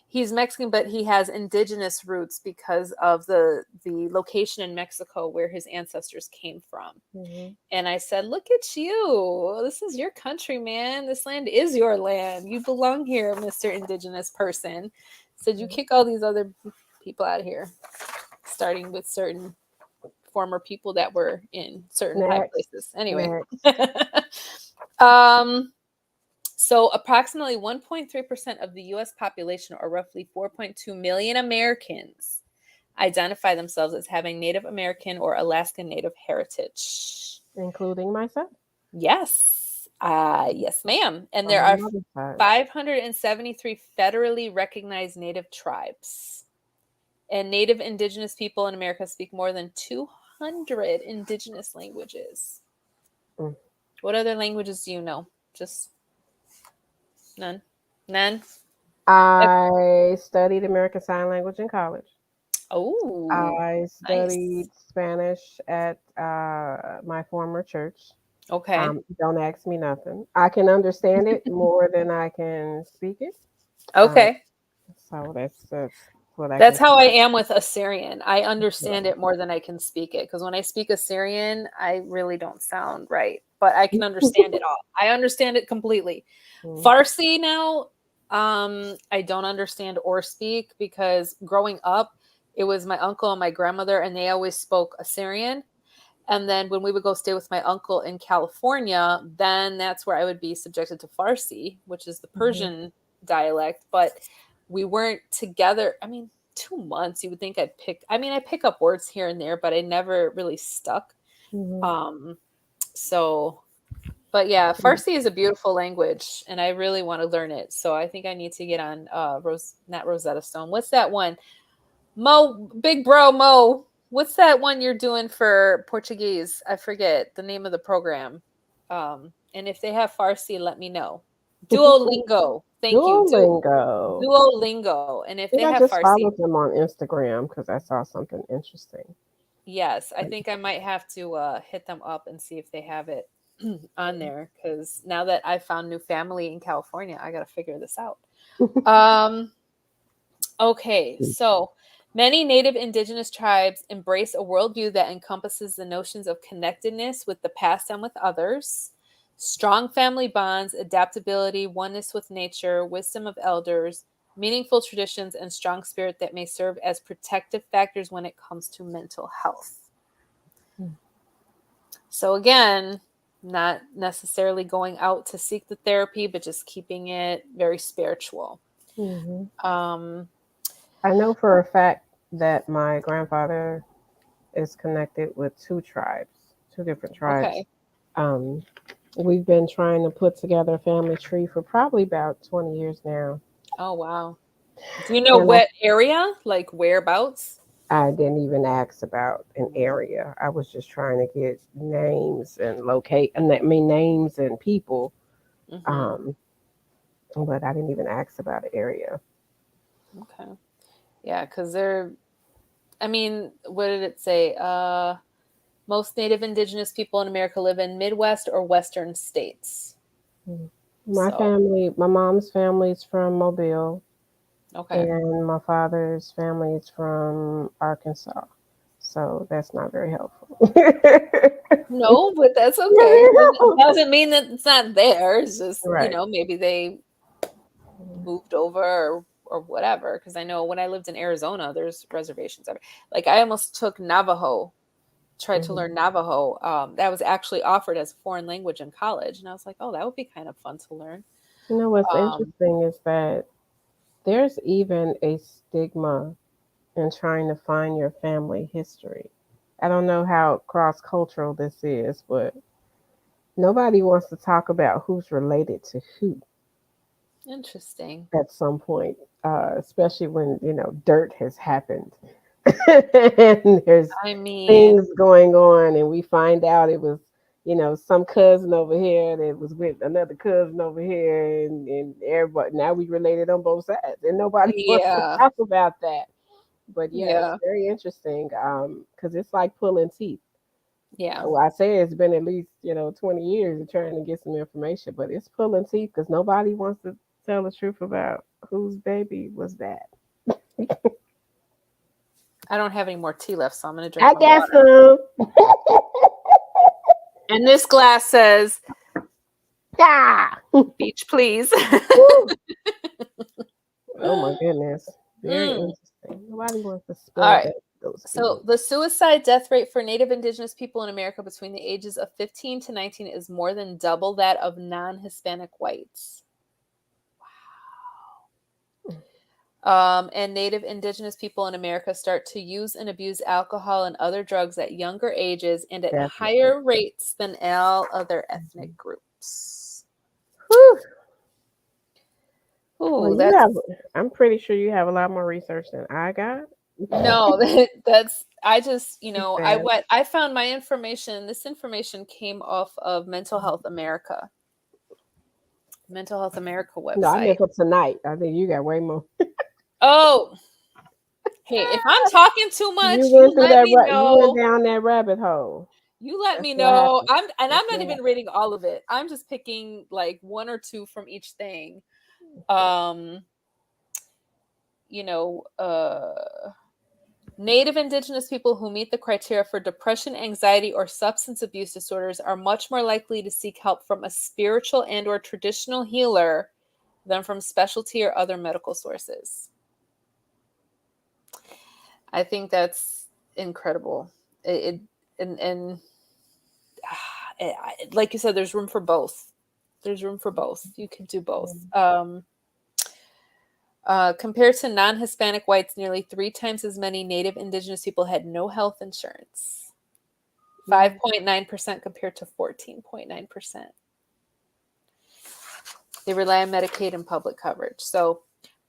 he's Mexican, but he has Indigenous roots because of the location in Mexico where his ancestors came from. Mm-hmm. And I said, look at you. This is your country, man. This land is your land. You belong here, Mr. Indigenous person. Said, you kick all these other people out of here, starting with certain former people that were in certain high places. Anyway. So approximately 1.3% of the U.S. population, or roughly 4.2 million Americans, identify themselves as having Native American or Alaskan Native heritage. Including myself? Yes. Yes, ma'am. And there are 573 federally recognized Native tribes. And Native Indigenous people in America speak more than 200 Indigenous languages. What other languages do you know? Just... None. I studied American Sign Language in college. Oh. I studied Spanish at my former church. Okay. Don't ask me nothing. I can understand it more than I can speak it. Okay. So that's how I am with Assyrian. I understand it more than I can speak it, because when I speak Assyrian, I really don't sound right, but I can understand it all. I understand it completely. Farsi now, I don't understand or speak, because growing up, it was my uncle and my grandmother, and they always spoke Assyrian. And then when we would go stay with my uncle in California, then that's where I would be subjected to Farsi, which is the Persian dialect. But we weren't together. 2 months, you would think I pick up words here and there, but I never really stuck. So But yeah, Farsi is a beautiful language, and I really want to learn it. So I think I need to get on not Rosetta Stone. What's that one? Mo, big bro Mo. What's that one you're doing for Portuguese? I forget the name of the program. And if they have Farsi, let me know. Duolingo. Thank you. Duolingo. Duolingo. And I if think they I have just Farsi, followed them on Instagram because I saw something interesting. yes, I think I might have to hit them up and see if they have it on there, because now that I found new family in California, I got to figure this out. Um, okay, so many native indigenous tribes embrace a worldview that encompasses the notions of connectedness with the past and with others, strong family bonds, adaptability, oneness with nature, wisdom of elders, meaningful traditions, and strong spirit that may serve as protective factors when it comes to mental health. So again, not necessarily going out to seek the therapy, but just keeping it very spiritual. Mm-hmm. Um, I know for a fact that my grandfather is connected with two different tribes. okay. Um, we've been trying to put together a family tree for probably about 20 years now. Oh wow. Do you know And what area? Like whereabouts? I didn't even ask about an area. I was just trying to get names and names and people. Mm-hmm. Um, but I didn't even ask about an area. Okay. Yeah, because they're, I mean, what did it say? Most native indigenous people in America live in Midwest or Western states. Mm. So, My mom's family is from Mobile, okay. and my father's family is from Arkansas. So that's not very helpful. No, but that's okay. Doesn't mean that it's not there. It's just, Right. maybe they moved over or whatever. Because I know when I lived in Arizona, there's reservations. Like I almost took Navajo, tried to Mhm. learn Navajo. That was actually offered as a foreign language in college, and I was like, oh, that would be kind of fun to learn. You know what's Um, interesting is that there's even a stigma in trying to find your family history. I don't know how cross cultural this is, but nobody wants to talk about who's related to who Interesting. at some point, especially when, dirt has happened and there's I mean, things going on, and we find out it was, some cousin over here that was with another cousin over here, and everybody, now we related on both sides, and nobody wants to yeah, talk about that. But yeah, it's yeah, very interesting because it's like pulling teeth. yeah. Well, I say it's been at least 20 years of trying to get some information, but it's pulling teeth because nobody wants to tell the truth about whose baby was that. I don't have any more tea left, so I'm gonna drink I my got water. some. And this glass says Yeah. beach, please. Woo. Oh my goodness. Very Mm. interesting. Nobody wants to All spill right. those So beans. the suicide death rate for Native Indigenous people in America between the ages of 15 to 19 is more than double that of non-Hispanic whites. And Native Indigenous people in America start to use and abuse alcohol and other drugs at younger ages and at Definitely. higher rates than all other ethnic Mhm. groups. Whew. Well, Ooh, that's I'm pretty sure you have a lot more research than I got. no, that's I just, Sad. I found my information. This information came off of Mental Health America No, I website. meant for tonight. I think you got way more. Oh, hey, if I'm talking too You much, went through that. You went down that rabbit hole. You let That's me what know. happened. I'm That's not what even happened. reading all of it. I'm just picking like one or two from each thing. Um, you know, Native Indigenous people who meet the criteria for depression, anxiety, or substance abuse disorders are much more likely to seek help from a spiritual and or traditional healer than from specialty or other medical sources. I think that's incredible. It and like you said, there's room for both. There's room for both. You can do both. Compared to non-Hispanic whites, nearly 3 times as many Native Indigenous people had no health insurance. Mhm. 5.9% compared to 14.9%. They rely on Medicaid and public coverage. So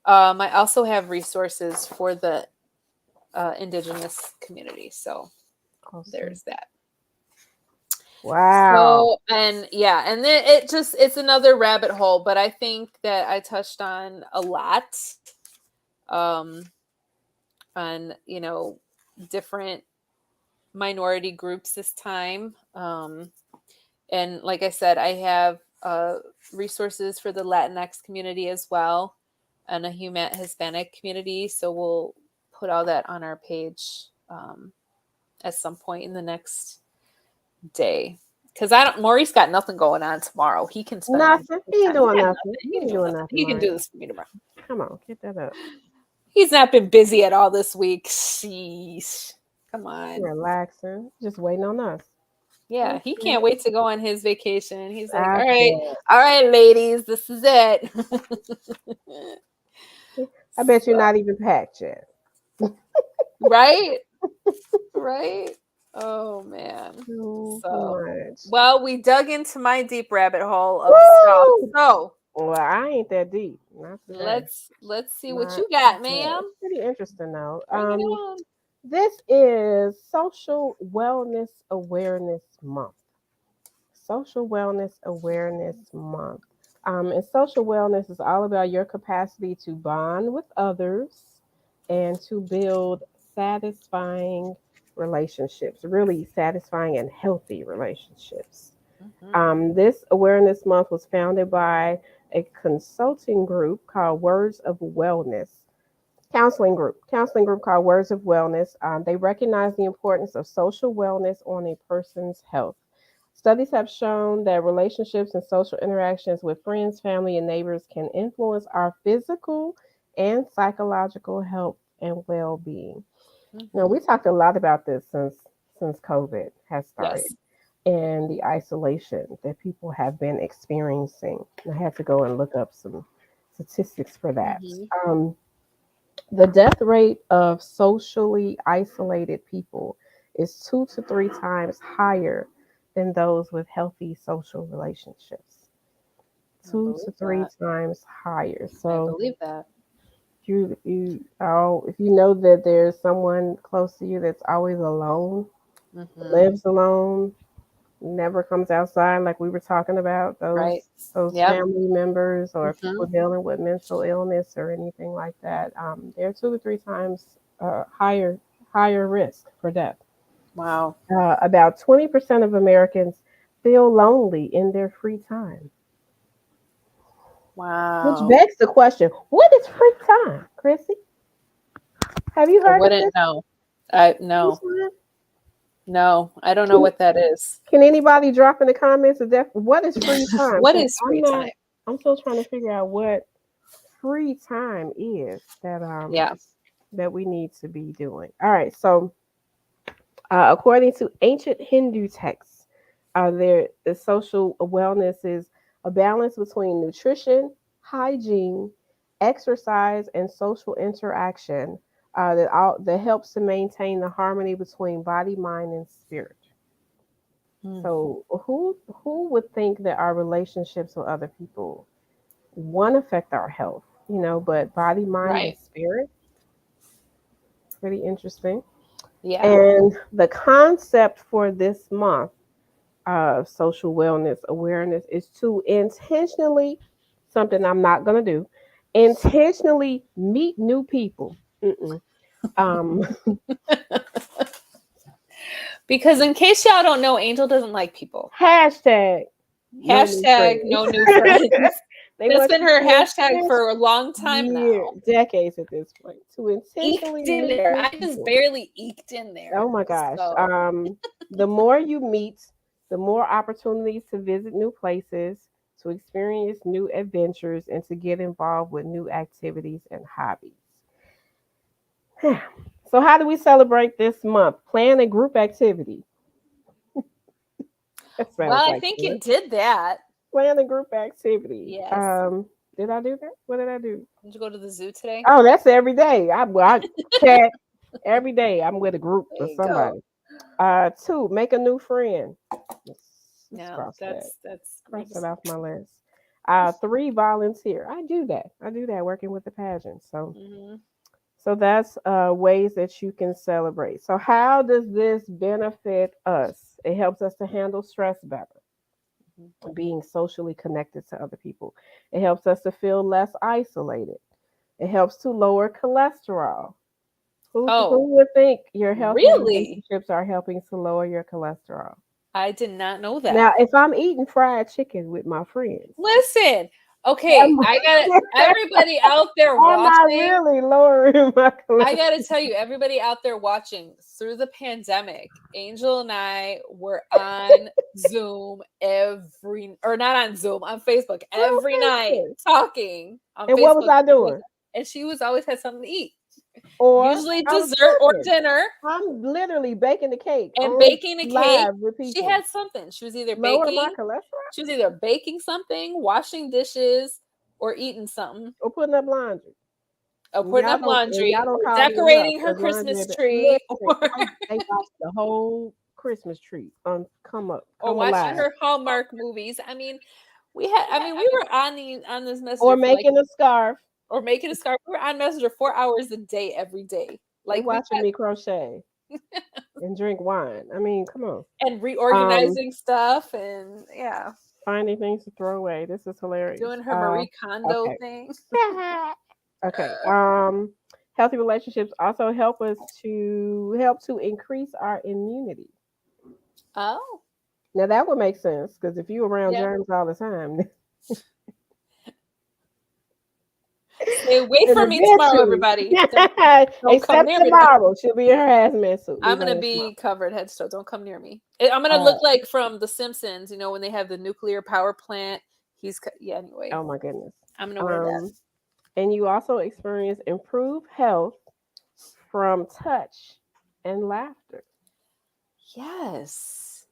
I also have resources for the indigenous community. So Awesome. there's that. Wow. So, and yeah, and then it's another rabbit hole, but I think that I touched on a lot, um, on, different minority groups this time. And like I said, I have resources for the Latinx community as well, and a Hispanic community. So we'll put all that on our page at some point in the next day. Because Maurice got nothing going on tomorrow. He can spend Nothing. He ain't doing nothing. He ain't doing nothing. He can do this for me tomorrow. Come on, get that up. He's not been busy at all this week. Sheesh. Come on. Relaxing. Just waiting on us. Yeah, he can't wait to go on his vacation. He's like, I all right, ladies, this is it. I bet you're not even packed yet. Right? Right? Oh, man. Well, we dug into my deep rabbit hole of stuff. So, well, I ain't that deep. Let's see what you got, ma'am. It's pretty interesting, though. Bring it on. This is Social Wellness Awareness Month. Social Wellness Awareness Month. And social wellness is all about your capacity to bond with others and to build satisfying relationships, really satisfying and healthy relationships. This Awareness Month was founded by a consulting group called Words of Wellness. Counseling group called Words of Wellness. They recognize the importance of social wellness on a person's health. Studies have shown that relationships and social interactions with friends, family, and neighbors can influence our physical and psychological health and well-being. Now, we talked a lot about this since COVID has started, and the isolation that people have been experiencing. I had to go and look up some statistics for that. The death rate of socially isolated people is 2 to 3 times higher than those with healthy social relationships. 2 to 3 times higher. So I believe that. If you know that there's someone close to you that's always alone, lives alone, never comes outside, like we were talking about, those family members or people dealing with mental illness or anything like that, they're 2 to 3 times higher risk for death. Wow. About 20% of Americans feel lonely in their free time. Wow. Which begs the question, what is free time, Chrissy? Have you heard of this? No. No, I don't know what that is. Can anybody drop in the comments what is free time? What is free time? I'm still trying to figure out what free time is that we need to be doing. All right, so according to ancient Hindu texts, the social wellness is a balance between nutrition, hygiene, exercise, and social interaction that helps to maintain the harmony between body, mind, and spirit. So who would think that our relationships with other people one affect our health, but body, mind, and spirit? Pretty interesting. Yeah. And the concept for this month of social wellness awareness is to intentionally, something I'm not going to do, intentionally meet new people. Because in case y'all don't know, Angel doesn't like people. Hashtag no new friends. That's been her hashtag for a long time now. Decades at this point. To intentionally eked in there. I just barely eked in there. Oh my gosh. So. The more you meet, the more opportunities to visit new places, to experience new adventures, and to get involved with new activities and hobbies. So how do we celebrate this month? Plan a group activity. I think you did that. Plan a group activity. Yes. Did I do that? What did I do? Did you go to the zoo today? Oh, that's every day. I chat every day. I'm with a group or somebody. 2, make a new friend. No, that's cross that off my list. 3 volunteer. I do that. I do that working with the pageant. So Mhm. so that's ways that you can celebrate. So how does this benefit us? It helps us to handle stress better, Mhm. being socially connected to other people. It helps us to feel less isolated. It helps to lower cholesterol. Who Oh, would think your healthy really? relationships are helping to lower your cholesterol? I did not know Now, that. if I'm eating fried chicken with my friends, Listen, okay, am, I got everybody out there am I watching. really lowering my I got to cholesterol? tell you, everybody out there watching through the pandemic, Angel and I were on Zoom or not on Zoom, on Facebook every night Listen. talking on And what was Facebook. I doing? And she was always had something to eat, Or usually I was dessert or cooking. dinner, I'm literally baking the cake and on baking a cake. live with She people. had something. Lower my cholesterol She was either baking something, washing dishes, or eating something, or putting up laundry. or And putting up y'all laundry, don't or call me enough decorating her because laundry. Christmas tree, Listen, they watched the whole Christmas tree on or come watching alive, her Hallmark movies. I mean, we were on this or messenger for like, making a scarf. or making a scarf. We were on messenger 4 hours a day, every day. They Like we watching me crochet and drink wine. I mean, come on. and Um, reorganizing stuff, and yeah, finding things to throw away. This is hilarious. doing her Marie Kondo Okay. thing. Okay. Healthy relationships also help to increase our immunity. Oh, Now that would make sense because if you're around yeah. germs all the time, Stay away then from me tomorrow, eventually, everybody. Don't come except near me tomorrow. tomorrow, she'll be in her hazmat suit. I'm Leave her gonna ass be alone. covered head to toe. Don't come near me. I'm gonna Uh, look like from The Simpsons. You know when they have the nuclear power plant. Yeah. Anyway, oh my goodness. I'm gonna wear that. Um, and you also experience improved health from touch and laughter. Yes.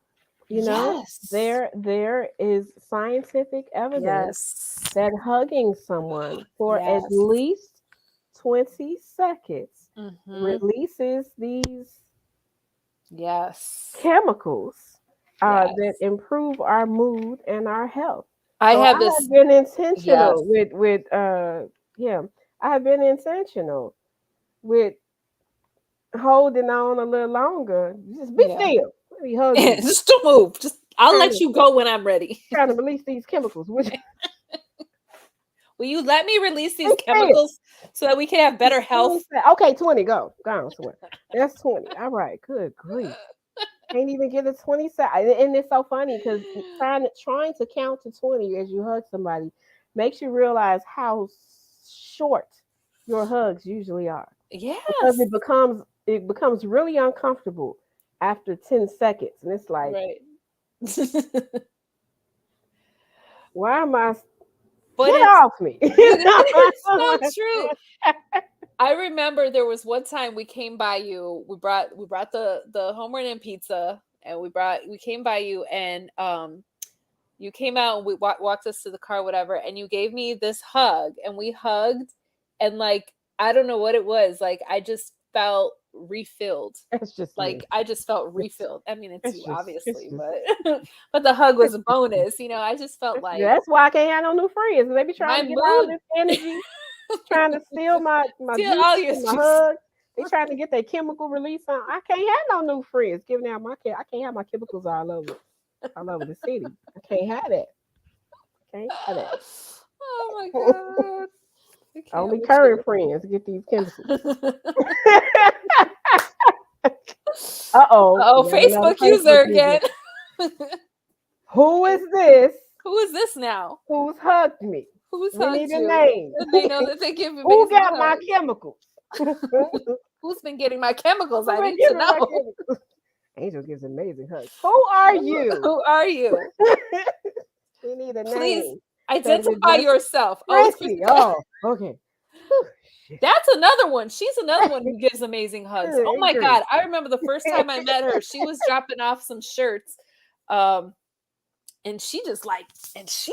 You know, Yes. there is scientific evidence Yes. that hugging someone for at Yes. least 20 seconds Mm-hmm. releases these Yes. chemicals that Yes. improve our mood and our health. I So have I this. have been Yes. intentional with yeah, I have been intentional with holding on a little longer. Just be Yeah. still. Let me hug you. Just don't move. Just I'll Trying let to you go when I'm ready. trying to release these chemicals. Which Will you let me release be these still. chemicals so that we can have better 20 health? Okay, 20, go. Go on, 20. That's 20. All right, good grief. Can't even get a 20 seconds. And it's so funny because trying to count to 20 as you hug somebody makes you realize how short your hugs usually are. Because Yes. it becomes really uncomfortable after 10 seconds. And it's like, Right. why am I But get it's off me? it's so true. I remember there was one time we came by you. We brought the home run and pizza, and we came by you, and you came out and we walked us to the car, whatever, and you gave me this hug, and we hugged, and like I don't know what it was, like I just felt refilled. It's just Like me. I just felt It's refilled. I mean, it's it's you it's obviously, just but but the hug was it's a just me. bonus. I just felt like That's why I can't have no new friends. They be trying my to get all mood. this energy, trying to steal my Steal all juices your and my juice. hugs. They trying to get their chemical release on. I can't have no new friends giving out I can't have my chemicals all over the city. I can't have that. Can't have that. Oh my god. I can't Only with you. current friends get these chemicals. Uh-oh, Oh, we got another Facebook Facebook user user. again. Who is this? Who is this now? Who's hugged me? Who's We need hugged a you? name. And they know that they give Who amazing got my hugs. chemicals? Who Who's been getting my chemicals? I been need to giving my know. chemicals? Angel gives amazing hugs. Who are you? Who are you? We need a Please name because we're identify just yourself. Oh, it's Chrissy. Chrissy. Oh, okay. Whew, shit. That's another one. She's another one who gives amazing hugs. Oh my Great. god. I remember the first time I met her, she was dropping off some shirts. Um and she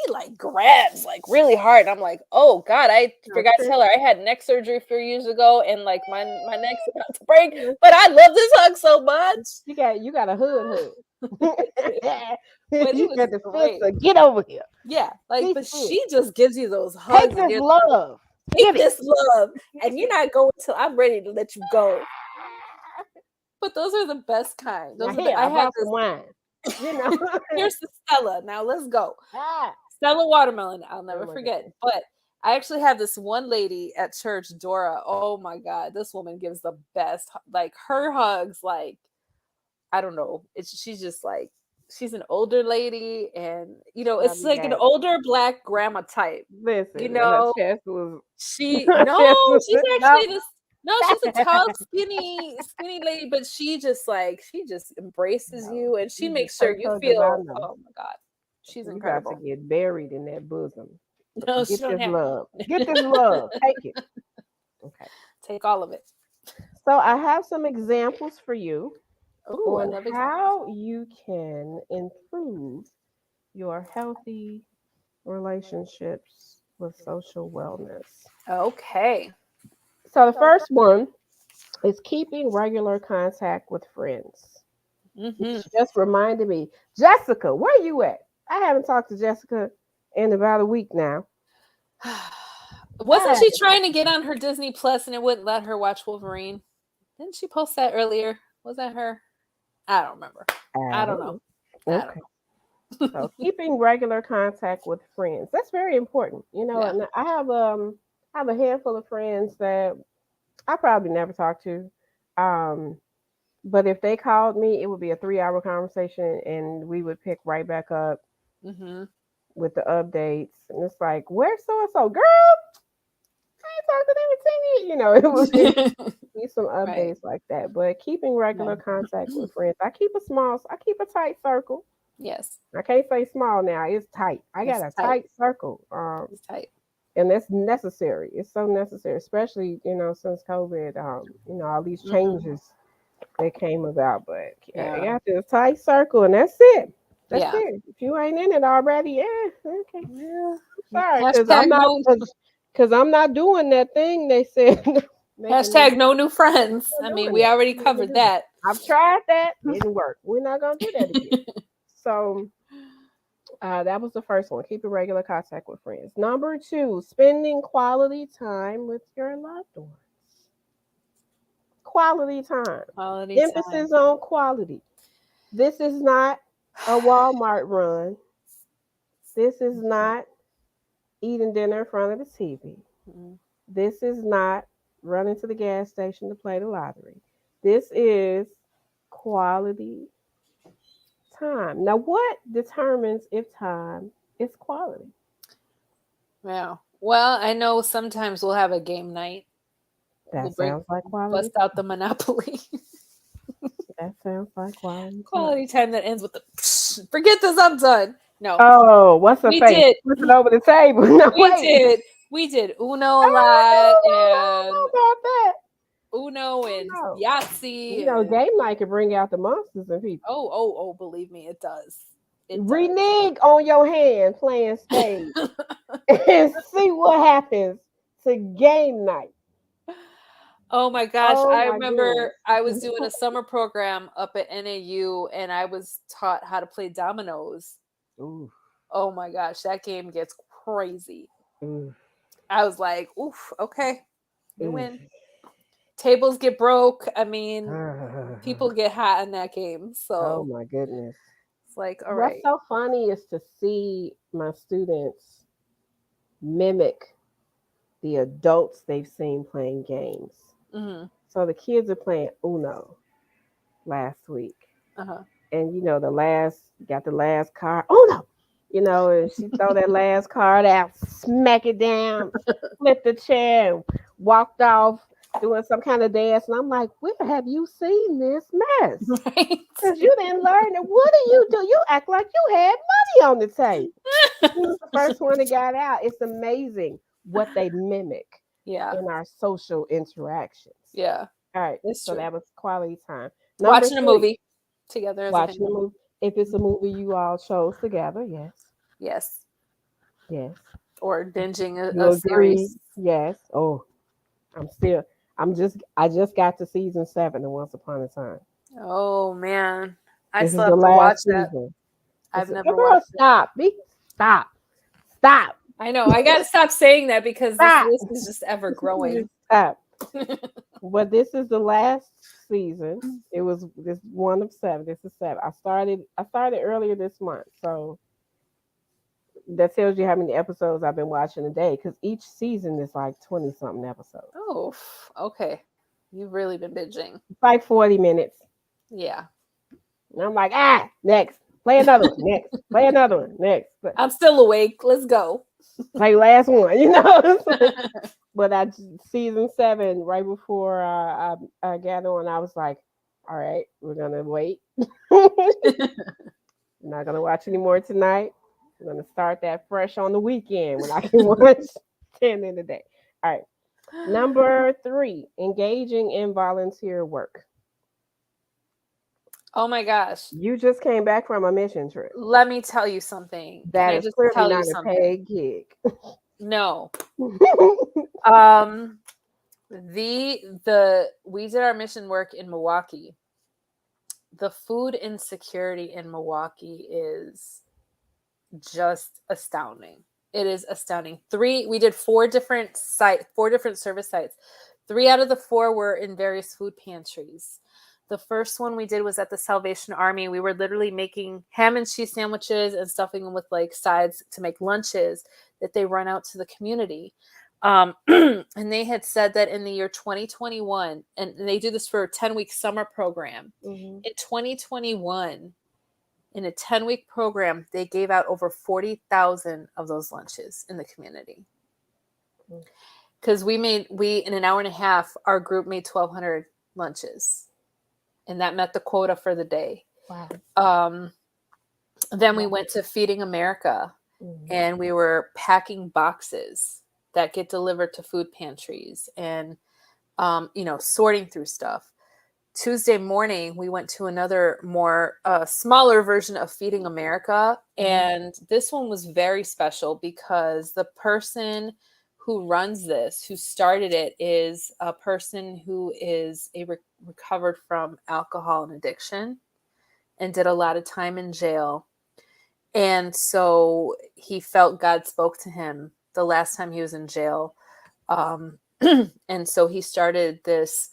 like grabs like really hard. I'm like, oh god, I forgot to Okay. tell her I had neck surgery a few years ago, and like my neck's about to break, but I love this hug so much. You got a hood hug. But it You was got the fist great. to get over here. Yeah, like, Be but still. she just gives you those Take hugs, and this you're like, love. take Get it. this love, and you're not going till I'm ready to let you go. But those are the best kind. Now Those are here, the I I had brought some wine. this. You know. Here's the Stella. Now let's go. Ah. Stella watermelon. I'll Oh never my forget. goodness. But I actually have this one lady at church, Dora. Oh my God, this woman gives the best. Like her hugs, like I don't know. She's just like she's an older lady, and it's Probably like an got older black grandma type. You listen, and her know, chest was she her no, chest was she's no. actually this. No, she's a tall, skinny lady, but she just embraces No, you, and she you just makes sure take you her feel. Delano. Oh my God, she's You about to incredible. get buried in that bosom. No, she Get don't this have love. Get this love. Take it. Okay. take all of it. So I have some examples for you Oh, I on love examples. how you can improve your healthy relationships with social wellness. Okay. So the first one is keeping regular contact with friends. Mm-hmm. Which just reminded me, Jessica, where you at? I haven't talked to Jessica in about a week now. I Wasn't she haven't trying talked to to get her. on her Disney Plus and it wouldn't let her watch Wolverine? Didn't she post that earlier? Was that her? I don't remember. I I don't don't know. know. I don't Okay. So keeping regular contact with friends. That's very important. know. Yeah. And I have a handful of friends that I probably never talk to. Um but if they called me, it would be a 3 hour conversation and we would pick right back up Mm-hmm. with the updates. And it's like, where's so and so? Girl, I ain't talked to them in 10 years. It would be some Right. updates like that. But keeping regular Right. contact with friends. I keep a tight circle. Yes. I can't say small now. It's tight. I got It's a tight. tight circle. It's tight. And that's necessary. It's so necessary, especially, since COVID, all these Mm-hmm. changes that came about. But I Yeah. got this tight circle and that's it. That's Yeah. it. If you ain't in it already, yeah, okay. Yeah. Sorry, Hashtag no. because I'm not doing that thing they said making me Hashtag no new friends. I mean, doing we that. already I'm not gonna covered do that. that. I've tried that, didn't work. We're not gonna do that again. So that was the first one. Keep a regular contact with friends. Number two, spending quality time with your loved ones. Quality time. Quality time. Emphasis on quality. This is not a Walmart run. This is not eating dinner in front of the TV. Mm, This is not running to the gas station to play the lottery. This is quality time. Now, what determines if time is quality? yeah. Well, I know sometimes we'll have a game night. We'll That break sounds like quality bust out time. the Monopoly. That sounds like quality time. Quality time that ends with the forget this, I'm done. No. Oh, what's her We face? did. Flipping over the table. No, We wait. did. We did Uno a lot I and don't know about that. Uno I don't and know. Yahtzee and Game night can bring out the monsters and people. oh, believe me, it does. It does. Renege on your hand playing spades and see what happens to game night. Oh my gosh, Oh I my remember goodness. I was doing a summer program up at NAU and I was taught how to play dominoes. Ooh, Oh my gosh, that game gets crazy. ooh, I was like, "Oof, okay. You ooh. win." Tables get broke. I mean, people Ah, get hot in that game. oh So, my goodness. it's like, "All What's right." so funny is to see my students mimic the adults they've seen playing games. Mhm. So the kids are playing Uno last week. Uh-huh. And the last got the last card. Uno! And she throw that last card out, smack it down, flip the chair, and walked off doing some kind of dance. And I'm like, where have you seen this mess? Right? Because you didn't learn it. What do you do? You act like you had money on the table. She was the first one that got out. It's amazing what they mimic Yeah. in our social interactions. Yeah. All right, It's so true. that was quality time. Number Watching a three, movie together as a watching a family. movie. If it's a movie you all chose together, yes, Yes. yes. Or binging You a agree? series. Yes. Oh, I'm still. I just got to season 7 of Once Upon a Time. Oh man. I This still is the have to watch last that. season. I've never Girl, watched it. stop. Stop. Stop. I know. I gotta stop saying that because this Stop. list is just ever growing. Stop. But this is the last season. It was this one of seven. This is seven. I started earlier this month, so that tells you how many episodes I've been watching a day. Because each season is like 20 something episodes. Oh, okay. You've really been binging. It's like 40 minutes. Yeah. And I'm like, next. Play another one. Next. Play another one. Next. I'm still awake. Let's go. Play last one. But season 7, right before I got on, I was like, all right, we're gonna wait. I'm not gonna watch any more tonight. I'm gonna start that fresh on the weekend when I can watch 10 in a day. All right. Number 3, engaging in volunteer work. Oh my gosh. You just came back from a mission trip. Let me tell you something. Can That I is just clearly tell you not a something? paid gig. No. Um we did our mission work in Milwaukee. The food insecurity in Milwaukee is just astounding. It is astounding. We did 4 different service sites. 3 out of the 4 were in various food pantries. The first one we did was at the Salvation Army. We were literally making ham and cheese sandwiches and stuffing them with like sides to make lunches that they run out to the community. And they had said that in the year 2021, and they do this for a 10-week summer program. Mm-hmm. In 2021, in a 10-week program, they gave out over 40,000 of those lunches in the community. Because we in an hour and a half, our group made 1,200 lunches. And that met the quota for the day. Wow. Then we went to Feeding America, and we were packing boxes that get delivered to food pantries and, sorting through stuff. Tuesday morning, we went to another more smaller version of Feeding America. And this one was very special because the person who runs this, who started it, is a person who is recovered from alcohol and addiction and did a lot of time in jail. And so he felt God spoke to him the last time he was in jail. And so he started this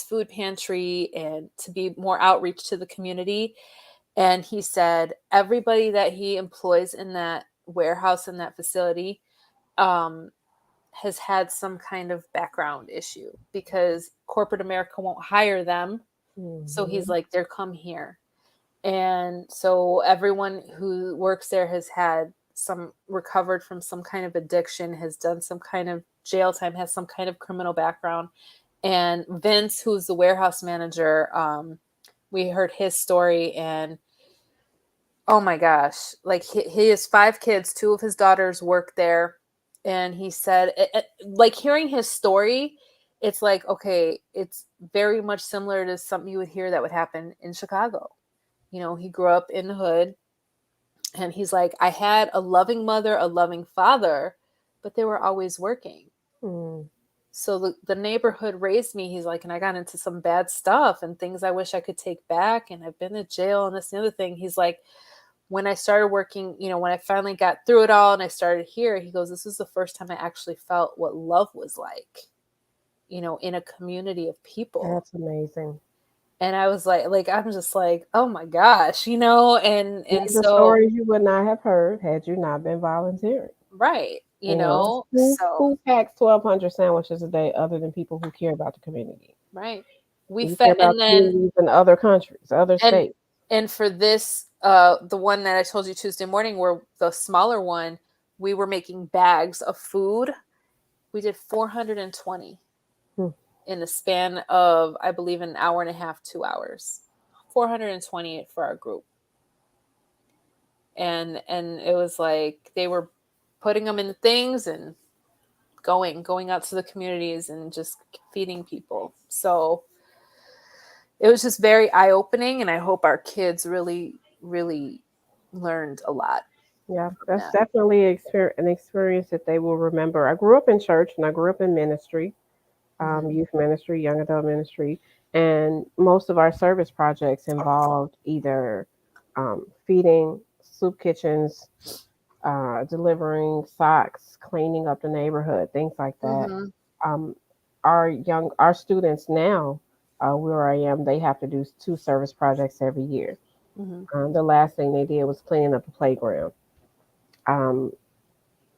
food pantry and to be more outreach to the community. And he said everybody that he employs in that warehouse, in that facility, has had some kind of background issue because corporate America won't hire them. So he's like, they're come here. And so everyone who works there has had recovered from some kind of addiction, has done some kind of jail time, has some kind of criminal background. And Vince, who's the warehouse manager, we heard his story, and oh my gosh, like he has 5 kids, 2 of his daughters work there. And he said, like hearing his story, it's like, okay, it's very much similar to something you would hear that would happen in Chicago. He grew up in the hood, and he's like, I had a loving mother, a loving father, but they were always working. So the neighborhood raised me. He's like, and I got into some bad stuff and things I wish I could take back. And I've been to jail and this and the other thing. He's like, when I started working, when I finally got through it all and I started here, he goes, this is the first time I actually felt what love was like, in a community of people. That's amazing. And I was like, I'm just like, oh my gosh, and These are so stories you would not have heard had you not been volunteering. right, Who packs 1,200 sandwiches a day other than people who care about the community? Right. We care about communities in other countries, other states. And for this, the one that I told you Tuesday morning, where the smaller one, we were making bags of food. We did 420 in the span of, I believe, an hour and a half, 2 hours. 420 for our group. And it was like they were putting them in things and going out to the communities and just feeding people. So it was just very eye-opening, and I hope our kids really, really learned a lot. Yeah, that's definitely an experience that they will remember. I grew up in church and I grew up in ministry, youth ministry, young adult ministry, and most of our service projects involved either feeding, soup kitchens, delivering socks, cleaning up the neighborhood, things like that. Mhm. Um, our students now, where I am, they have to do 2 service projects every year. Mhm. The last thing they did was cleaning up the playground. Um,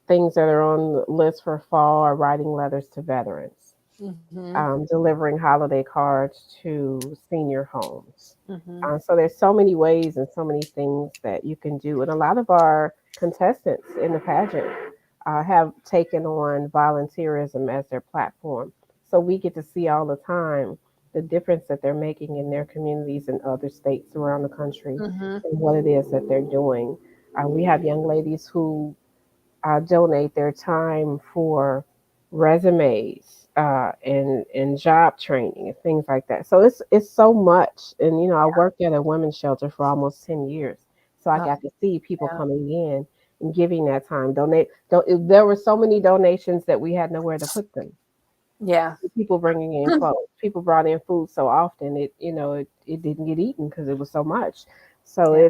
Things that are on the list for fall are writing letters to veterans, Mhm. delivering holiday cards to senior homes. Mhm. So there's so many ways and so many things that you can do, and a lot of our contestants in the pageant have taken on volunteerism as their platform. So we get to see all the time the difference that they're making in their communities and other states around the country Mhm. and what it is that they're doing. We have young ladies who donate their time for resumes and job training and things like that. So it's so much. And I worked at a women's shelter for almost 10 years, so I Oh, got to see people yeah. coming in and giving that time. There were so many donations that we had nowhere to put them. Yeah. People bringing in clothes. People brought in food so often it didn't get eaten because it was so much. So Yeah.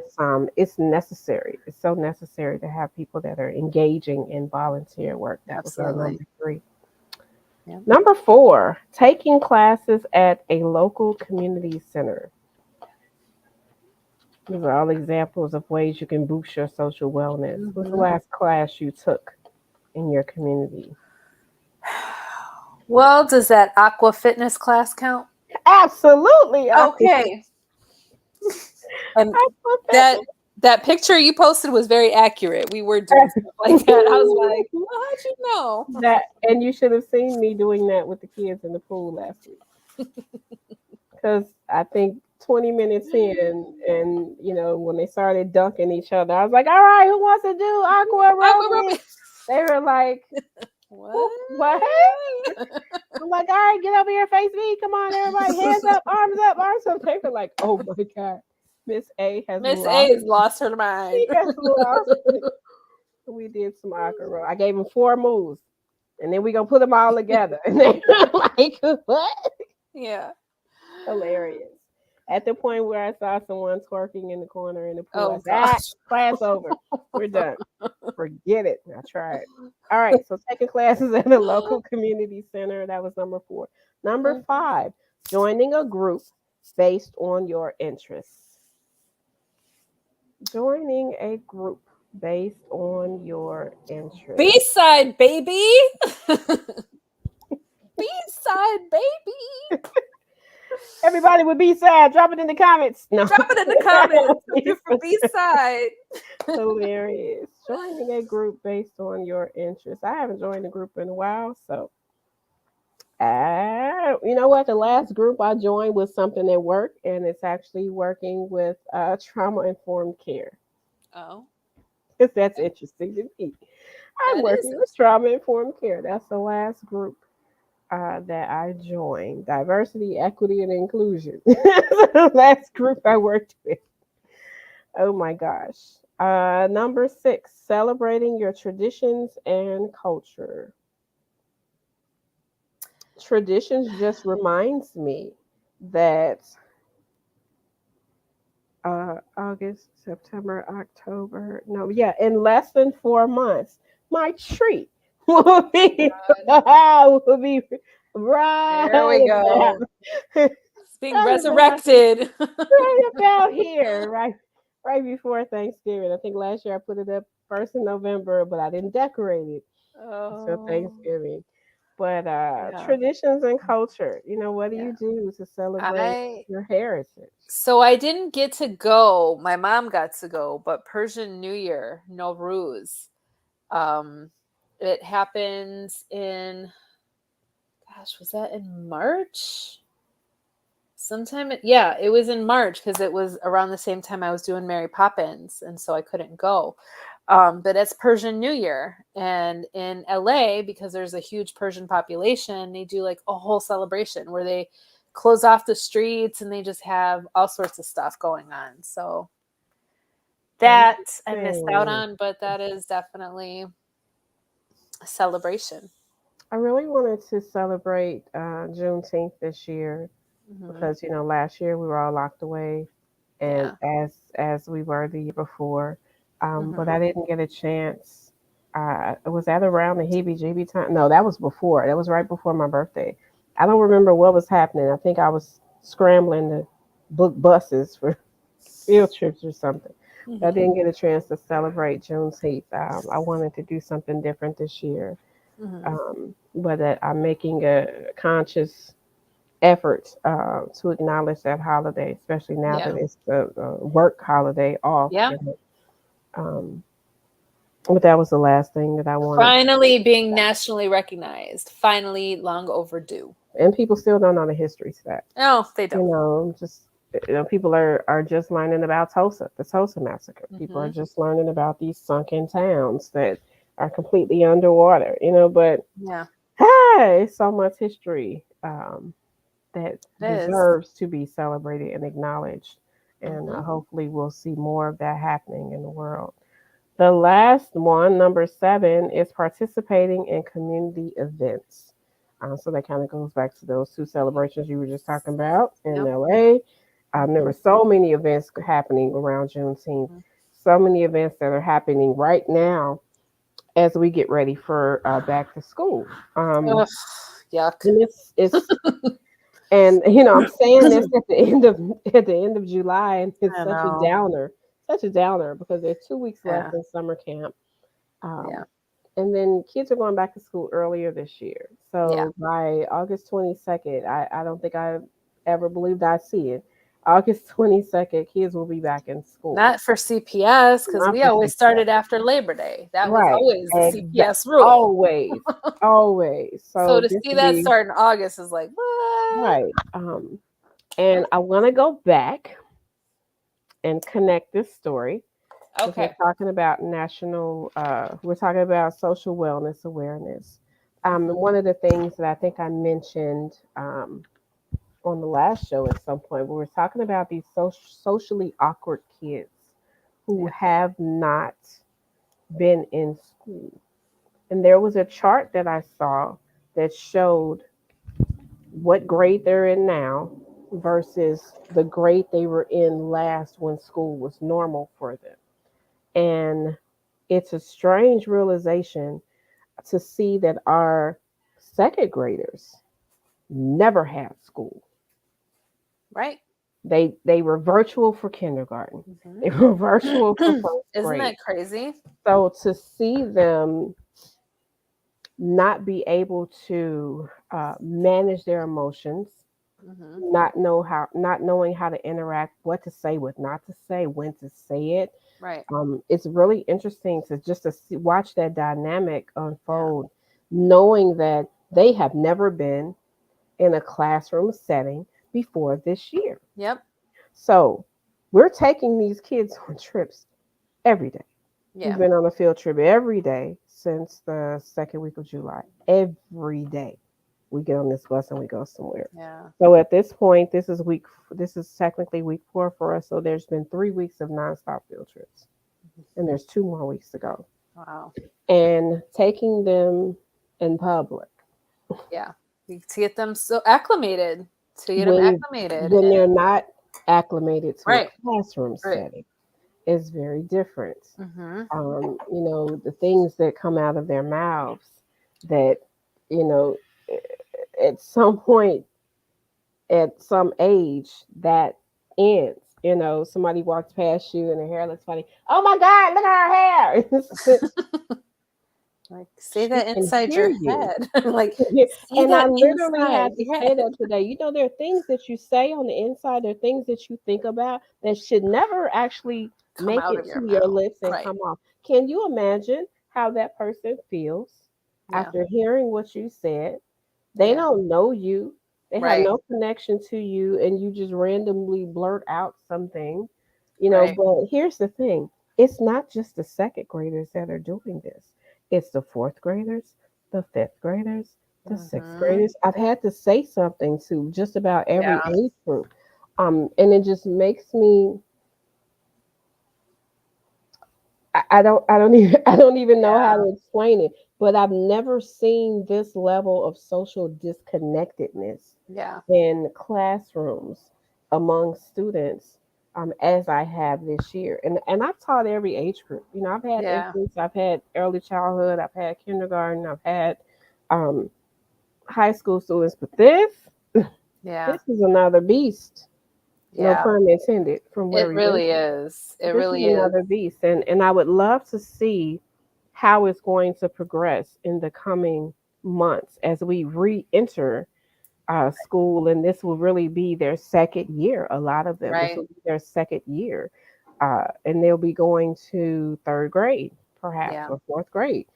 it's necessary. It's so necessary to have people that are engaging in volunteer work. That was our Absolutely. number 3. Yep. Number 4, taking classes at a local community center. These are all examples of ways you can boost your social wellness. What's the Mhm. last class you took in your community? Well, does that aqua fitness class count? Absolutely. Okay. And that Aquafit. that picture you posted was very accurate. We were doing stuff like that. I was like, well, how'd you know? That and you should have seen me doing that with the kids in the pool last week. Because I think 20 minutes in, and when they started dunking each other, I was like, "All right, who wants to do aqua Aqua aerobics?" aerobics. They were like, What? "What?" I'm like, "All right, get over here, face me. Come on, everybody, hands up, arms up, arms up." They were like, "Oh my god, Miss A has Miss A lost. has lost her mind. She has lost it." We did some aqua. I gave them 4 moves, and then we gonna put them all together. And they were like, "What?" Yeah. Hilarious. At the point where I saw someone twerking in the corner in the pool, I Oh said, "Ah, gosh. class over. We're done. Forget it." I tried. All right, so taking classes at a local community center. That was number 4. Number Mhm. 5, joining a group based on your interests. Joining a group based on your interests. B-side, baby. B-side, baby. Everybody would be sad. Drop it in the comments. No. Drop it in the comments. I'm here for B-side. Hilarious. Joining a group based on your interests. I haven't joined a group in a while, so you know what? The last group I joined was something at work, and it's actually working with trauma informed care. Oh, Because that's interesting to me. I'm that is working with trauma informed care. That's the last group that I joined. Diversity, equity, and inclusion. The last group I worked with. Oh my gosh. Number 6, celebrating your traditions and culture. Traditions just reminds me that August, September, October, no, yeah, in less than 4 months, my treat will be God. will be right There we about, go. It's being right about resurrected. right about here, right before Thanksgiving. I think last year I put it up first in November, but I didn't decorate it until Oh, Thanksgiving. But yeah. traditions and culture, what do Yeah. you do to celebrate I your heritage? so I didn't get to go. My mom got to go, but Persian New Year, Nowruz. Um, it happens in, gosh, was that in March? Yeah, it was in March because it was around the same time I was doing Mary Poppins, and so I couldn't go. But it's Persian New Year, and in LA, because there's a huge Persian population, they do like a whole celebration where they close off the streets and they just have all sorts of stuff going on. So that I missed out Interesting. on, but that is definitely a celebration. I really wanted to celebrate Juneteenth this year Hmm. because last year we were all locked away, and Yeah. as we were the year before. But I didn't get a chance. Was that around the heebie-jeebie time? No, that was before. That was right before my birthday. I don't remember what was happening. I think I was scrambling to book buses for field trips or something. But I Mhm. didn't get a chance to celebrate Juneteenth. I wanted to do something different this year, Mhm. but I'm making a conscious effort to acknowledge that holiday, especially now Yeah. that it's the work holiday off. Yeah. And, um, but that was the last thing that I wanted. Finally being nationally recognized. Finally long overdue. And people still don't know the history to that. Oh, they don't. Just people are just learning about Tulsa, the Tulsa massacre. People are Mhm. just learning about these sunken towns that are completely underwater. But Yeah, hey, so much history that it is. deserves to be celebrated and acknowledged. And Mhm. hopefully, we'll see more of that happening in the world. The last one, number 7, is participating in community events. So that kind of goes back to those 2 celebrations you were just talking about in Yep. LA. There were Mhm. so many events happening around Juneteenth, Mhm. so many events that are happening right now as we get ready for back to school. Ugh, yuck. And it's and I'm saying this at the end of July, and it's I know. such a downer because there's 2 weeks left Yeah. in summer camp. Yeah. Um, and then kids are going back to school earlier this year. Yeah. So by August 22nd, I don't think I ever believed I'd see it. August 22nd, kids will be back in school. Not for CPS because Not we for always CPS. started after Labor Day. That was Right. always the CPS rule. Always. Always. So So to this see will that be start in August is like, what? right. And I want to go back and connect this story because Okay. we're talking about social wellness awareness. Mhm. One of the things that I think I mentioned on the last show at some point, we were talking about these socially awkward kids who Yeah. have not been in school. And there was a chart that I saw that showed what grade they're in now versus the grade they were in last when school was normal for them. And it's a strange realization to see that our second graders never had school. Right. They were virtual for kindergarten. Mhm. They were virtual for first Isn't grade. that crazy? So to see them not be able to manage their emotions, Mhm. not knowing how to interact, what to say, what not to say, when to say it. Right. It's really interesting to just watch that dynamic Yeah. unfold, knowing that they have never been in a classroom setting before this year. Yep. So we're taking these kids on trips every day. We've Yeah. been on a field trip every day since the second week of July. Every day we get on this bus and we go somewhere. Yeah. So at this point, this is technically week 4 for us. So there's been 3 weeks of nonstop field trips, and there's 2 more weeks to go. Wow. And taking them in public Yeah. To get them so acclimated, to get them when acclimated when and they're not acclimated to a right. classroom Right. setting is very different. Mhm. The things that come out of their mouths that, you know, at some point, at some age, that ends. Somebody walks past you and their hair looks funny. Oh my God, look at her hair. Like say She that can inside hear your you. head. Like say And I that literally inside had to your say head. that today. There are things that you say on the inside, there are things that you think about that should never actually Come make out it of your to your mouth. lips and Right. come off. Can you imagine how that person feels Yeah. after hearing what you said? They Yeah. don't know you. They have Right. no connection to you, and you just randomly blurt out something. Right. But here's the thing. It's not just the second graders that are doing this. It's the fourth graders, the fifth graders, the sixth Mhm. graders. I've had to say something to just about every Yeah. age group. And it just makes me I don't even I don't even know how Yeah. to explain it, but I've never seen this level of social disconnectedness Yeah. in classrooms among students as I have this year. And I've taught every age group. You know, I've had Yeah. infants, I've had early childhood, I've had kindergarten, I've had um, high school students, but Yeah. this is another beast. No Yeah. pun intended. From where It we went really to, is. It this is really is. another beast, and I would love to see how it's going to progress in the coming months as we re-enter school, and this will really be their second year. A lot of them, this Right. will be their second year, and they'll be going to third grade, perhaps, Yeah. or fourth grade.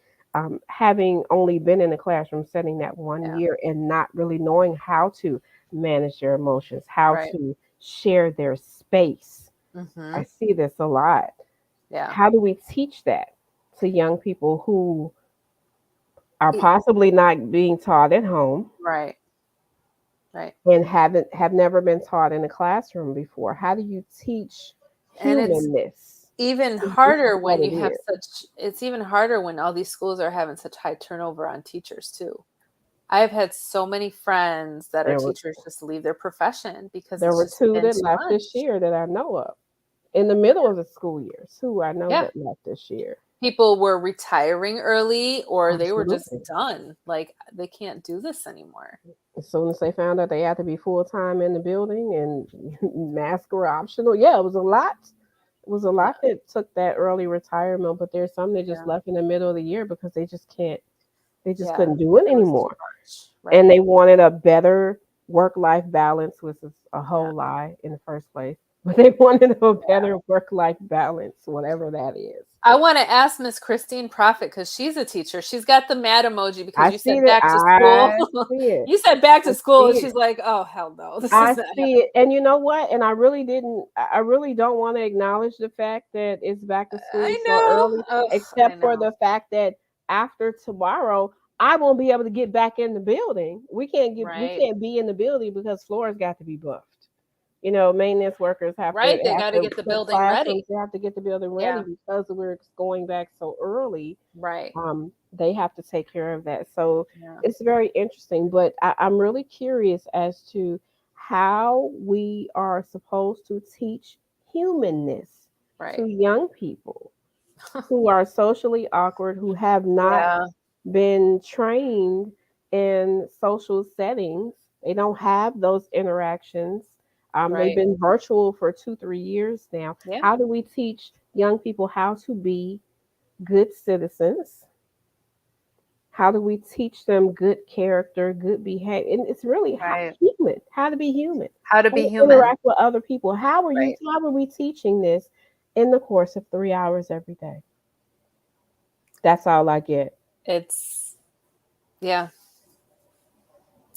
Having only been in the classroom setting that one Yeah. year and not really knowing how to manage their emotions, how Right. to share their space. I Mhm. see this a lot. Yeah. How do we teach that to young people who are E- possibly not being taught at home Right. Right. and have never been taught in a classroom before? How do you teach And it's humanness? even 'Cause this is harder what when it you have is. such it's even harder when all these schools are having such high turnover on teachers too. I've had so many friends that are There were teachers just leave their profession because there it's were just two been that too left this much. year that I know of in the middle of the school year. Two I know Yeah. that left this year. People were retiring early or they were just Absolutely. done. Like they can't do this anymore. As soon as they found out they had to be full time in the building and masks were optional, yeah, it was a lot. It was a Yeah. lot that took that early retirement, but there's some that just Yeah. left in the middle of the year because they just can't, they just Yeah. couldn't do it It was too anymore. much. And Right. they wanted a better work life balance, which is a Yeah. whole lie in the first place. But they wanted a Yeah. better work life balance, whatever that is. I want to ask Miss Christine Prophet because she's a teacher. She's got the mad emoji because I you see said that. back to school. I see it. You said back I to school, and see it. she's like, "Oh hell no, this is I not see happening." it. And you know what? And I really didn't, I really don't want to acknowledge the fact that it's back to school I so know. early, Oh, I except for know. the fact that after tomorrow, I won't be able to get back in the building. We Right. can't be in the building because floors got to be buffed. You know, maintenance workers Right. They have got to to get the put building ready. classrooms, they have to get the building ready Yeah. because we're going back so early. Right. They have to take care of that. So Yeah. it's very interesting, but I'm really curious as to how we are supposed to teach humanness to Right. young people who are socially awkward, who have not Yeah. been trained in social settings. They don't have those interactions. They've Right. been virtual for 2, 3 years now. Yeah. How do we teach young people how to be good citizens? How do we teach them good character, good behavior? And it's really Right. human, how to be human, How to how be to human. interact with other people. Right. How are we teaching this in the course of 3 hours every day? That's all I get. It's yeah.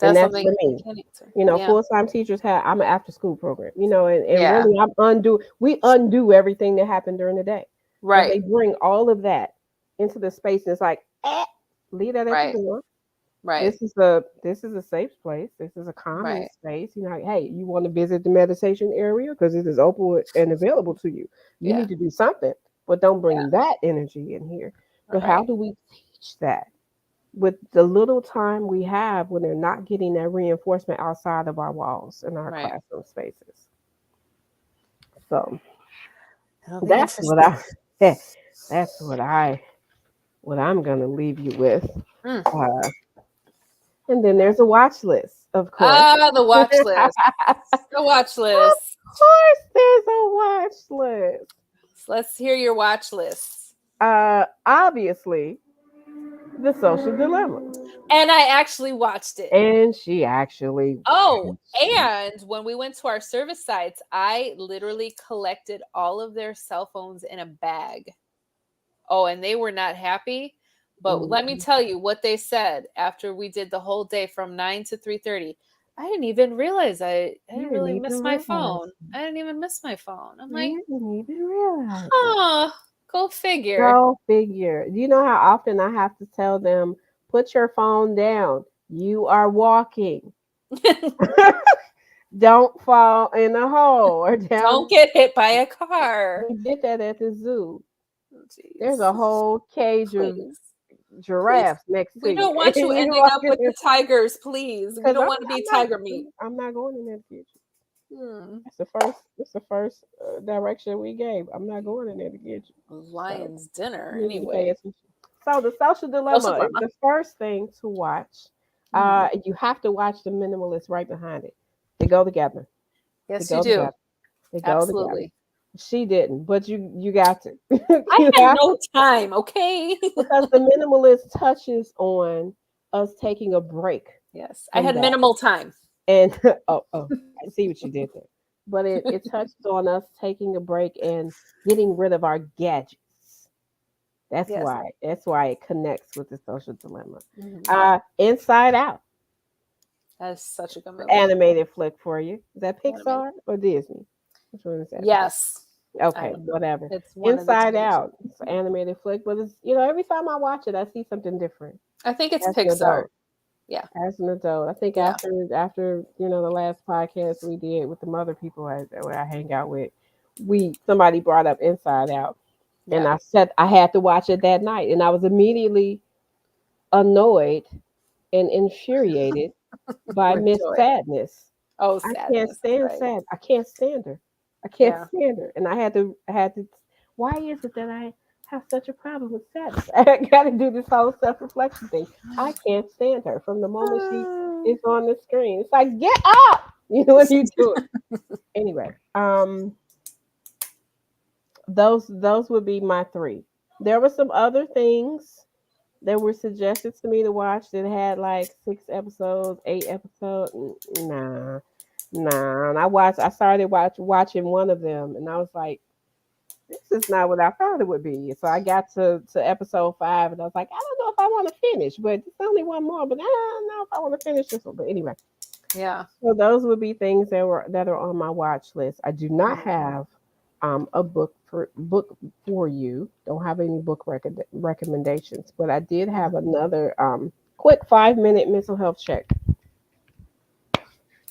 And That's that's something for you me. can't answer. You know, Yeah. full time teachers have, I'm an after school program, you know, and Yeah. really we undo everything that happened during the day. But Right. they bring all of that into the space and it's like, leave that at the Right. door. Right. This is a safe place. This is a calming Right. space. You know, hey, you want to visit the meditation area because it is open and available to you. You Yeah. need to do something, but don't Yeah. bring that energy in here. But how Right. do we teach that with the little time we have when they're not getting that reinforcement outside of our walls in our Right. classroom spaces? So It'll be that's what interesting. I that's what I'm gonna leave you with. Mm. Uh, and then there's a watch list, of course. Ah, the watch list. The watch Of list. course, there's a watch list. So let's hear your watch list. Obviously, the social dilemma, And I actually watched it. and she actually Oh, watched it. and when we went to our service sites, I literally collected all of their cell phones in a bag. Oh, and they were not happy. But let me Mhm. tell you what they said after we did the whole day from 9 to 3:30. I didn't even realize I You didn't didn't really even miss my realize. phone. I didn't even miss my phone. I'm like, You didn't even realize it. oh, go figure. Go figure. Do you know how often I have to tell them, put your phone down? You are walking. Don't fall in a hole or Don't down. get hit by a car. We did that at the zoo. Oh, There's jeez. a whole cage of Please. Please. giraffes next to We you. don't want you And you ending walk up in with there the tigers, please. We because don't want to be tiger meat. I'm not going in that future. That's the first. That's the first direction we gave. I'm not going in there to get you. So Lion's dinner. you need to pay Anyway, attention. So the social social dilemma is dilemma. the first thing to watch. Mhm. You have to watch the minimalist right behind it. They go together. They Yes, you go do. together. They go together. Absolutely. She didn't, but you got to. I You had have no time. Okay. because the minimalist touches on us taking a break Yes, I from had that. minimal time. And oh, I see what you did there. But it touches on us taking a break and getting rid of our gadgets. That's Yes. why. That's why it connects with the social dilemma. Mhm. Inside Out, That is such a good movie. animated flick for you. Is that Animated. Pixar or Disney? Which one is that? Yes, I Okay, don't know. whatever. It's one of the Inside two. Out, it's an animated flick, but it's every time I watch it, I see something different I think it's as an Pixar. adult. Yeah. As an adult, I think Yeah. after the last podcast we did with the mother people where I hang out with, somebody brought up Inside Out, and Yeah. I said I had to watch it that night, and I was immediately annoyed and infuriated by With Miss joy. Sadness. Oh, I can't sadness. stand Right. sad. I can't stand her. I can't Yeah. stand her. And I had to. Why is it that I have such a problem with sadness? I got to do this whole self reflection thing. I can't stand her from the moment she is on the screen. It's like get up. You know what you do? Anyway, those would be my three. There were some other things that were suggested to me to watch that had like 6 episodes, 8 episodes. Nah, nah. And I started watching one of them, and I was like, this is not what I thought it would be. So I got to episode 5, and I was like, I don't know if I want to finish, but it's only one more. But I don't know if I want to finish this one. But anyway, Yeah. so those would be things that are on my watch list. I do not Mhm. have a book for you. Don't have any book recommendations, but I did have another quick 5 minute mental health check.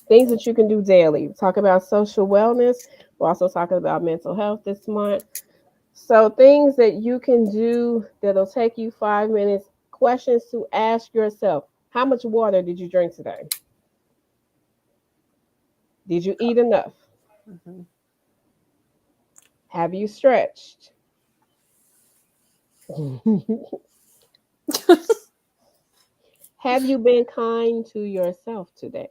Things that you can do daily. Talk about social wellness. We're also talking about mental health this month. So things that you can do that'll take you 5 minutes. Questions to ask yourself: how much water did you drink today? Did you eat enough? Mhm. Have you stretched? Have you been kind to yourself today?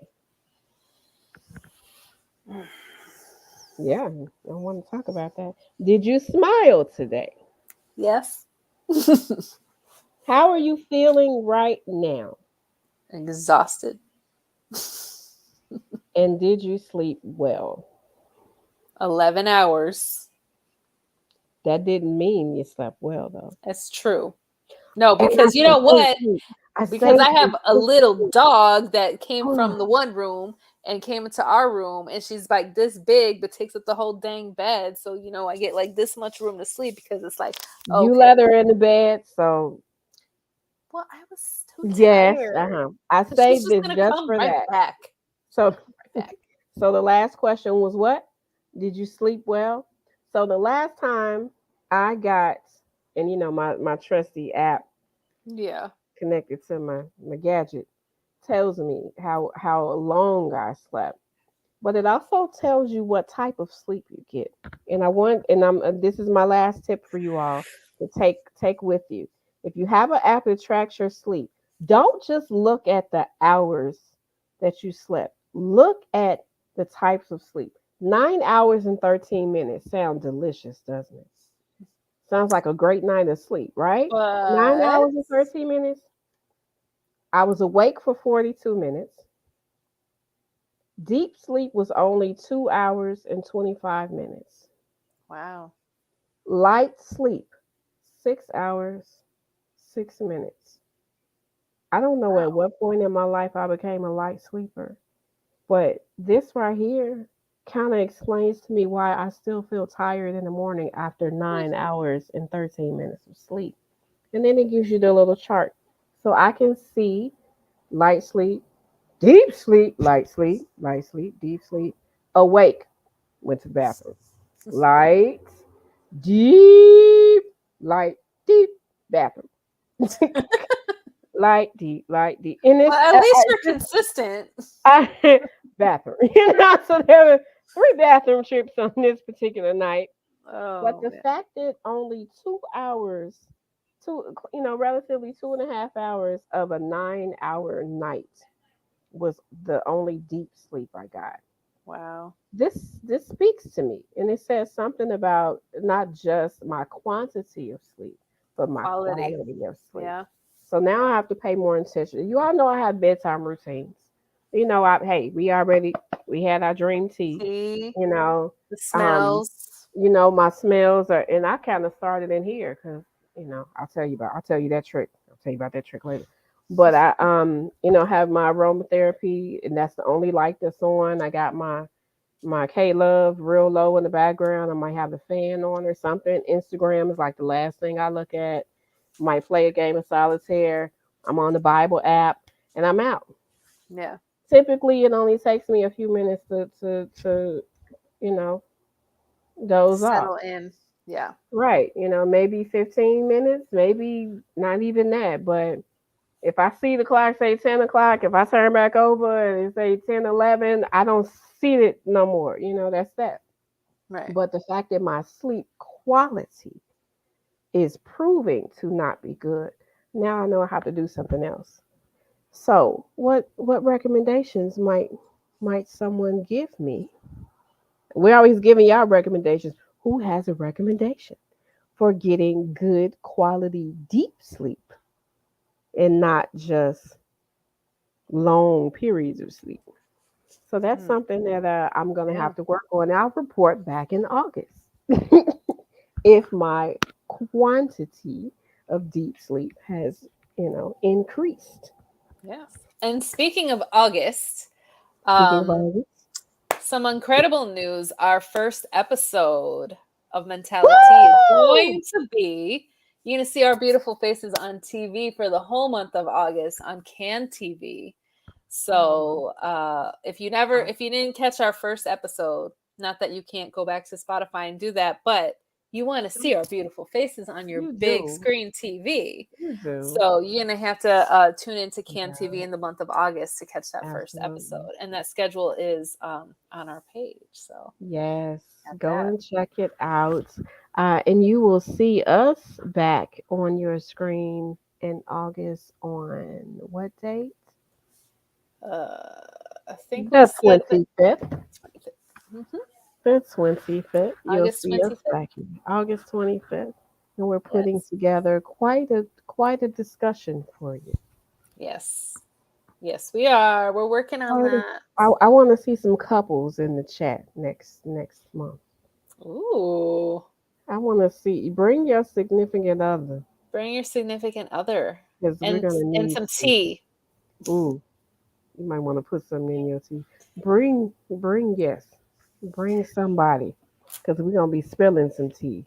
Yeah, I want to talk about that. Did you smile today? Yes. How are you feeling right now? Exhausted. And did you sleep well? 11 hours. That didn't mean you slept well, though. That's true. No, And I because you said know good what? sleep. I Because say I have a good little sleep. dog that came from the Oh, one room and came into our room, and she's like this big but takes up the whole dang bed. So, I get like this much room to sleep because it's like, you okay. let her in the bed, so Well, I was too yes, tired. I And she's saved just this gonna just come for right that. back. So, Right back. so the last question was what? Did you sleep well? So the last time I got, and my trusty app Yeah. connected to my gadget tells me how long I slept, but it also tells you what type of sleep you get. And I want, and I'm this is my last tip for you all to take with you. If you have an app that tracks your sleep, don't just look at the hours that you slept. Look at the types of sleep. 9 hours and 13 minutes sound delicious, doesn't it? Sounds like a great night of sleep, right? Nine But hours and 13 minutes. I was awake for 42 minutes. Deep sleep was only 2 hours and 25 minutes. wow. Light sleep, 6 hours, 6 minutes. I don't know at Wow. what point in my life I became a light sleeper, but this right here kind of explains to me why I still feel tired in the morning after 9 hours and 13 minutes of sleep. And then it gives you the little chart. So I can see light sleep, deep sleep, light sleep, deep sleep, awake, went to the bathroom. Light, deep, light, deep, bathroom. Light, deep. And Well, it's at least you're consistent. bathroom. So 3 bathroom trips on this particular night. But Oh the man. fact that only 2 hours, relatively 2.5 hours of a 9 hour night was the only deep sleep I got. Wow. This speaks to me, and it says something about not just my quantity of sleep, but my Quality. quality of sleep. Yeah. So now Yeah. I have to pay more attention. You all know I have bedtime routines. We had our dream tea. Tea, You know, the um, smells. my smells are, and I kind of started in here because I'll tell you that trick. I'll tell you about that trick later. But I have my aromatherapy, and that's the only light that's on. I got my K Love real low in the background. I might have the fan on or something. Instagram is like the last thing I look at. Might play a game of solitaire. I'm on the Bible app, and I'm out. Yeah. Typically, it only takes me a few minutes to you know doze off. Settle in. Yeah. Right. Maybe 15 minutes, maybe not even that. But if I see the clock say 10 o'clock, if I turn back over and it say 10, 11, I don't see it no more. That's that. Right. But the fact that my sleep quality is proving to not be good, now I know I have to do something else. So, what recommendations might someone give me? We're always giving y'all recommendations. Who has a recommendation for getting good quality deep sleep and not just long periods of sleep? So that's Hmm. something that I'm going to Yeah. have to work on. I'll report back in August if my quantity of deep sleep has, increased. Yeah. And speaking of August, Speaking of um, August, some incredible news. Our first episode of Mentali-Tea is woo! going to be. You're going to see our beautiful faces on TV for the whole month of August on Can TV. Oh, So I, if you didn't catch our first episode, not that you can't go back to Spotify and do that, but you want to see our beautiful faces on your you big do, screen TV. you do. So you're gonna have to tune into Can TV Yeah, in the month of August to catch that first absolutely. episode, and that schedule is on our page. So Yes, at go that. and check it out. And you will see us back on your screen in August on what date? I think we The said the 25th. 25th. Mhm. The 25th. You'll August see us 25th. back here, August 25th. And we're putting Yes, together quite a discussion for you. yes, yes. We are. We're working on Quite a- that. I want to see some couples in the chat next month. Ooh, I want to see, bring your significant other bring your significant other because we're and gonna need some some. tea. Mm, you might want to put something in your tea. Yes, bring somebody because we're gonna be spilling some tea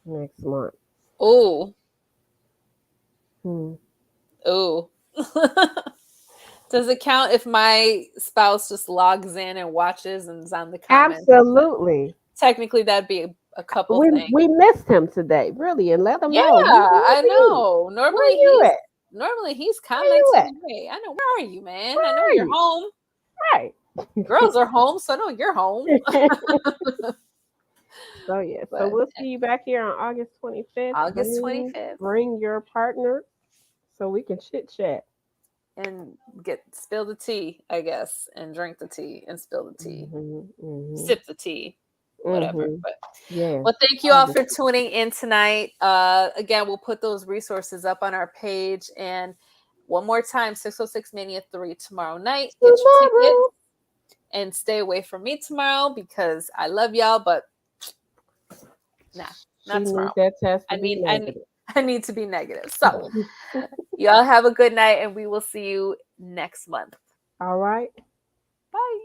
next month. Ooh, Hmm. ooh. Does it count if my spouse just logs in and watches and is on the comments? Absolutely. Technically, that'd be a couple We thing. we missed him today, really, and let him Yeah, know you where I be. know. Where you at? Normally he's Where you at? commenting. Hey, I know. Where are you, man? Where I know are you're you? home. Right. Girls are home, so I know you're home. So yeah, so But we'll see you back here on August 25th. August Bring 25th, bring your partner so we can chit chat. and get spill the tea, I guess, and drink the tea and spill the tea, Mhm. sip the tea, whatever. Mhm. But Yes. well, thank you All all this. for tuning in tonight. Again, we'll put those resources up on our page. And one more time, 606 Mania 3 tomorrow night. Get your tickets Tomorrow. and stay away from me tomorrow because I love y'all, but nah, She not needs tomorrow. that test to I be need, I need, negative. I need to be negative. So, y'all have a good night, and we will see you next month. All right. Bye.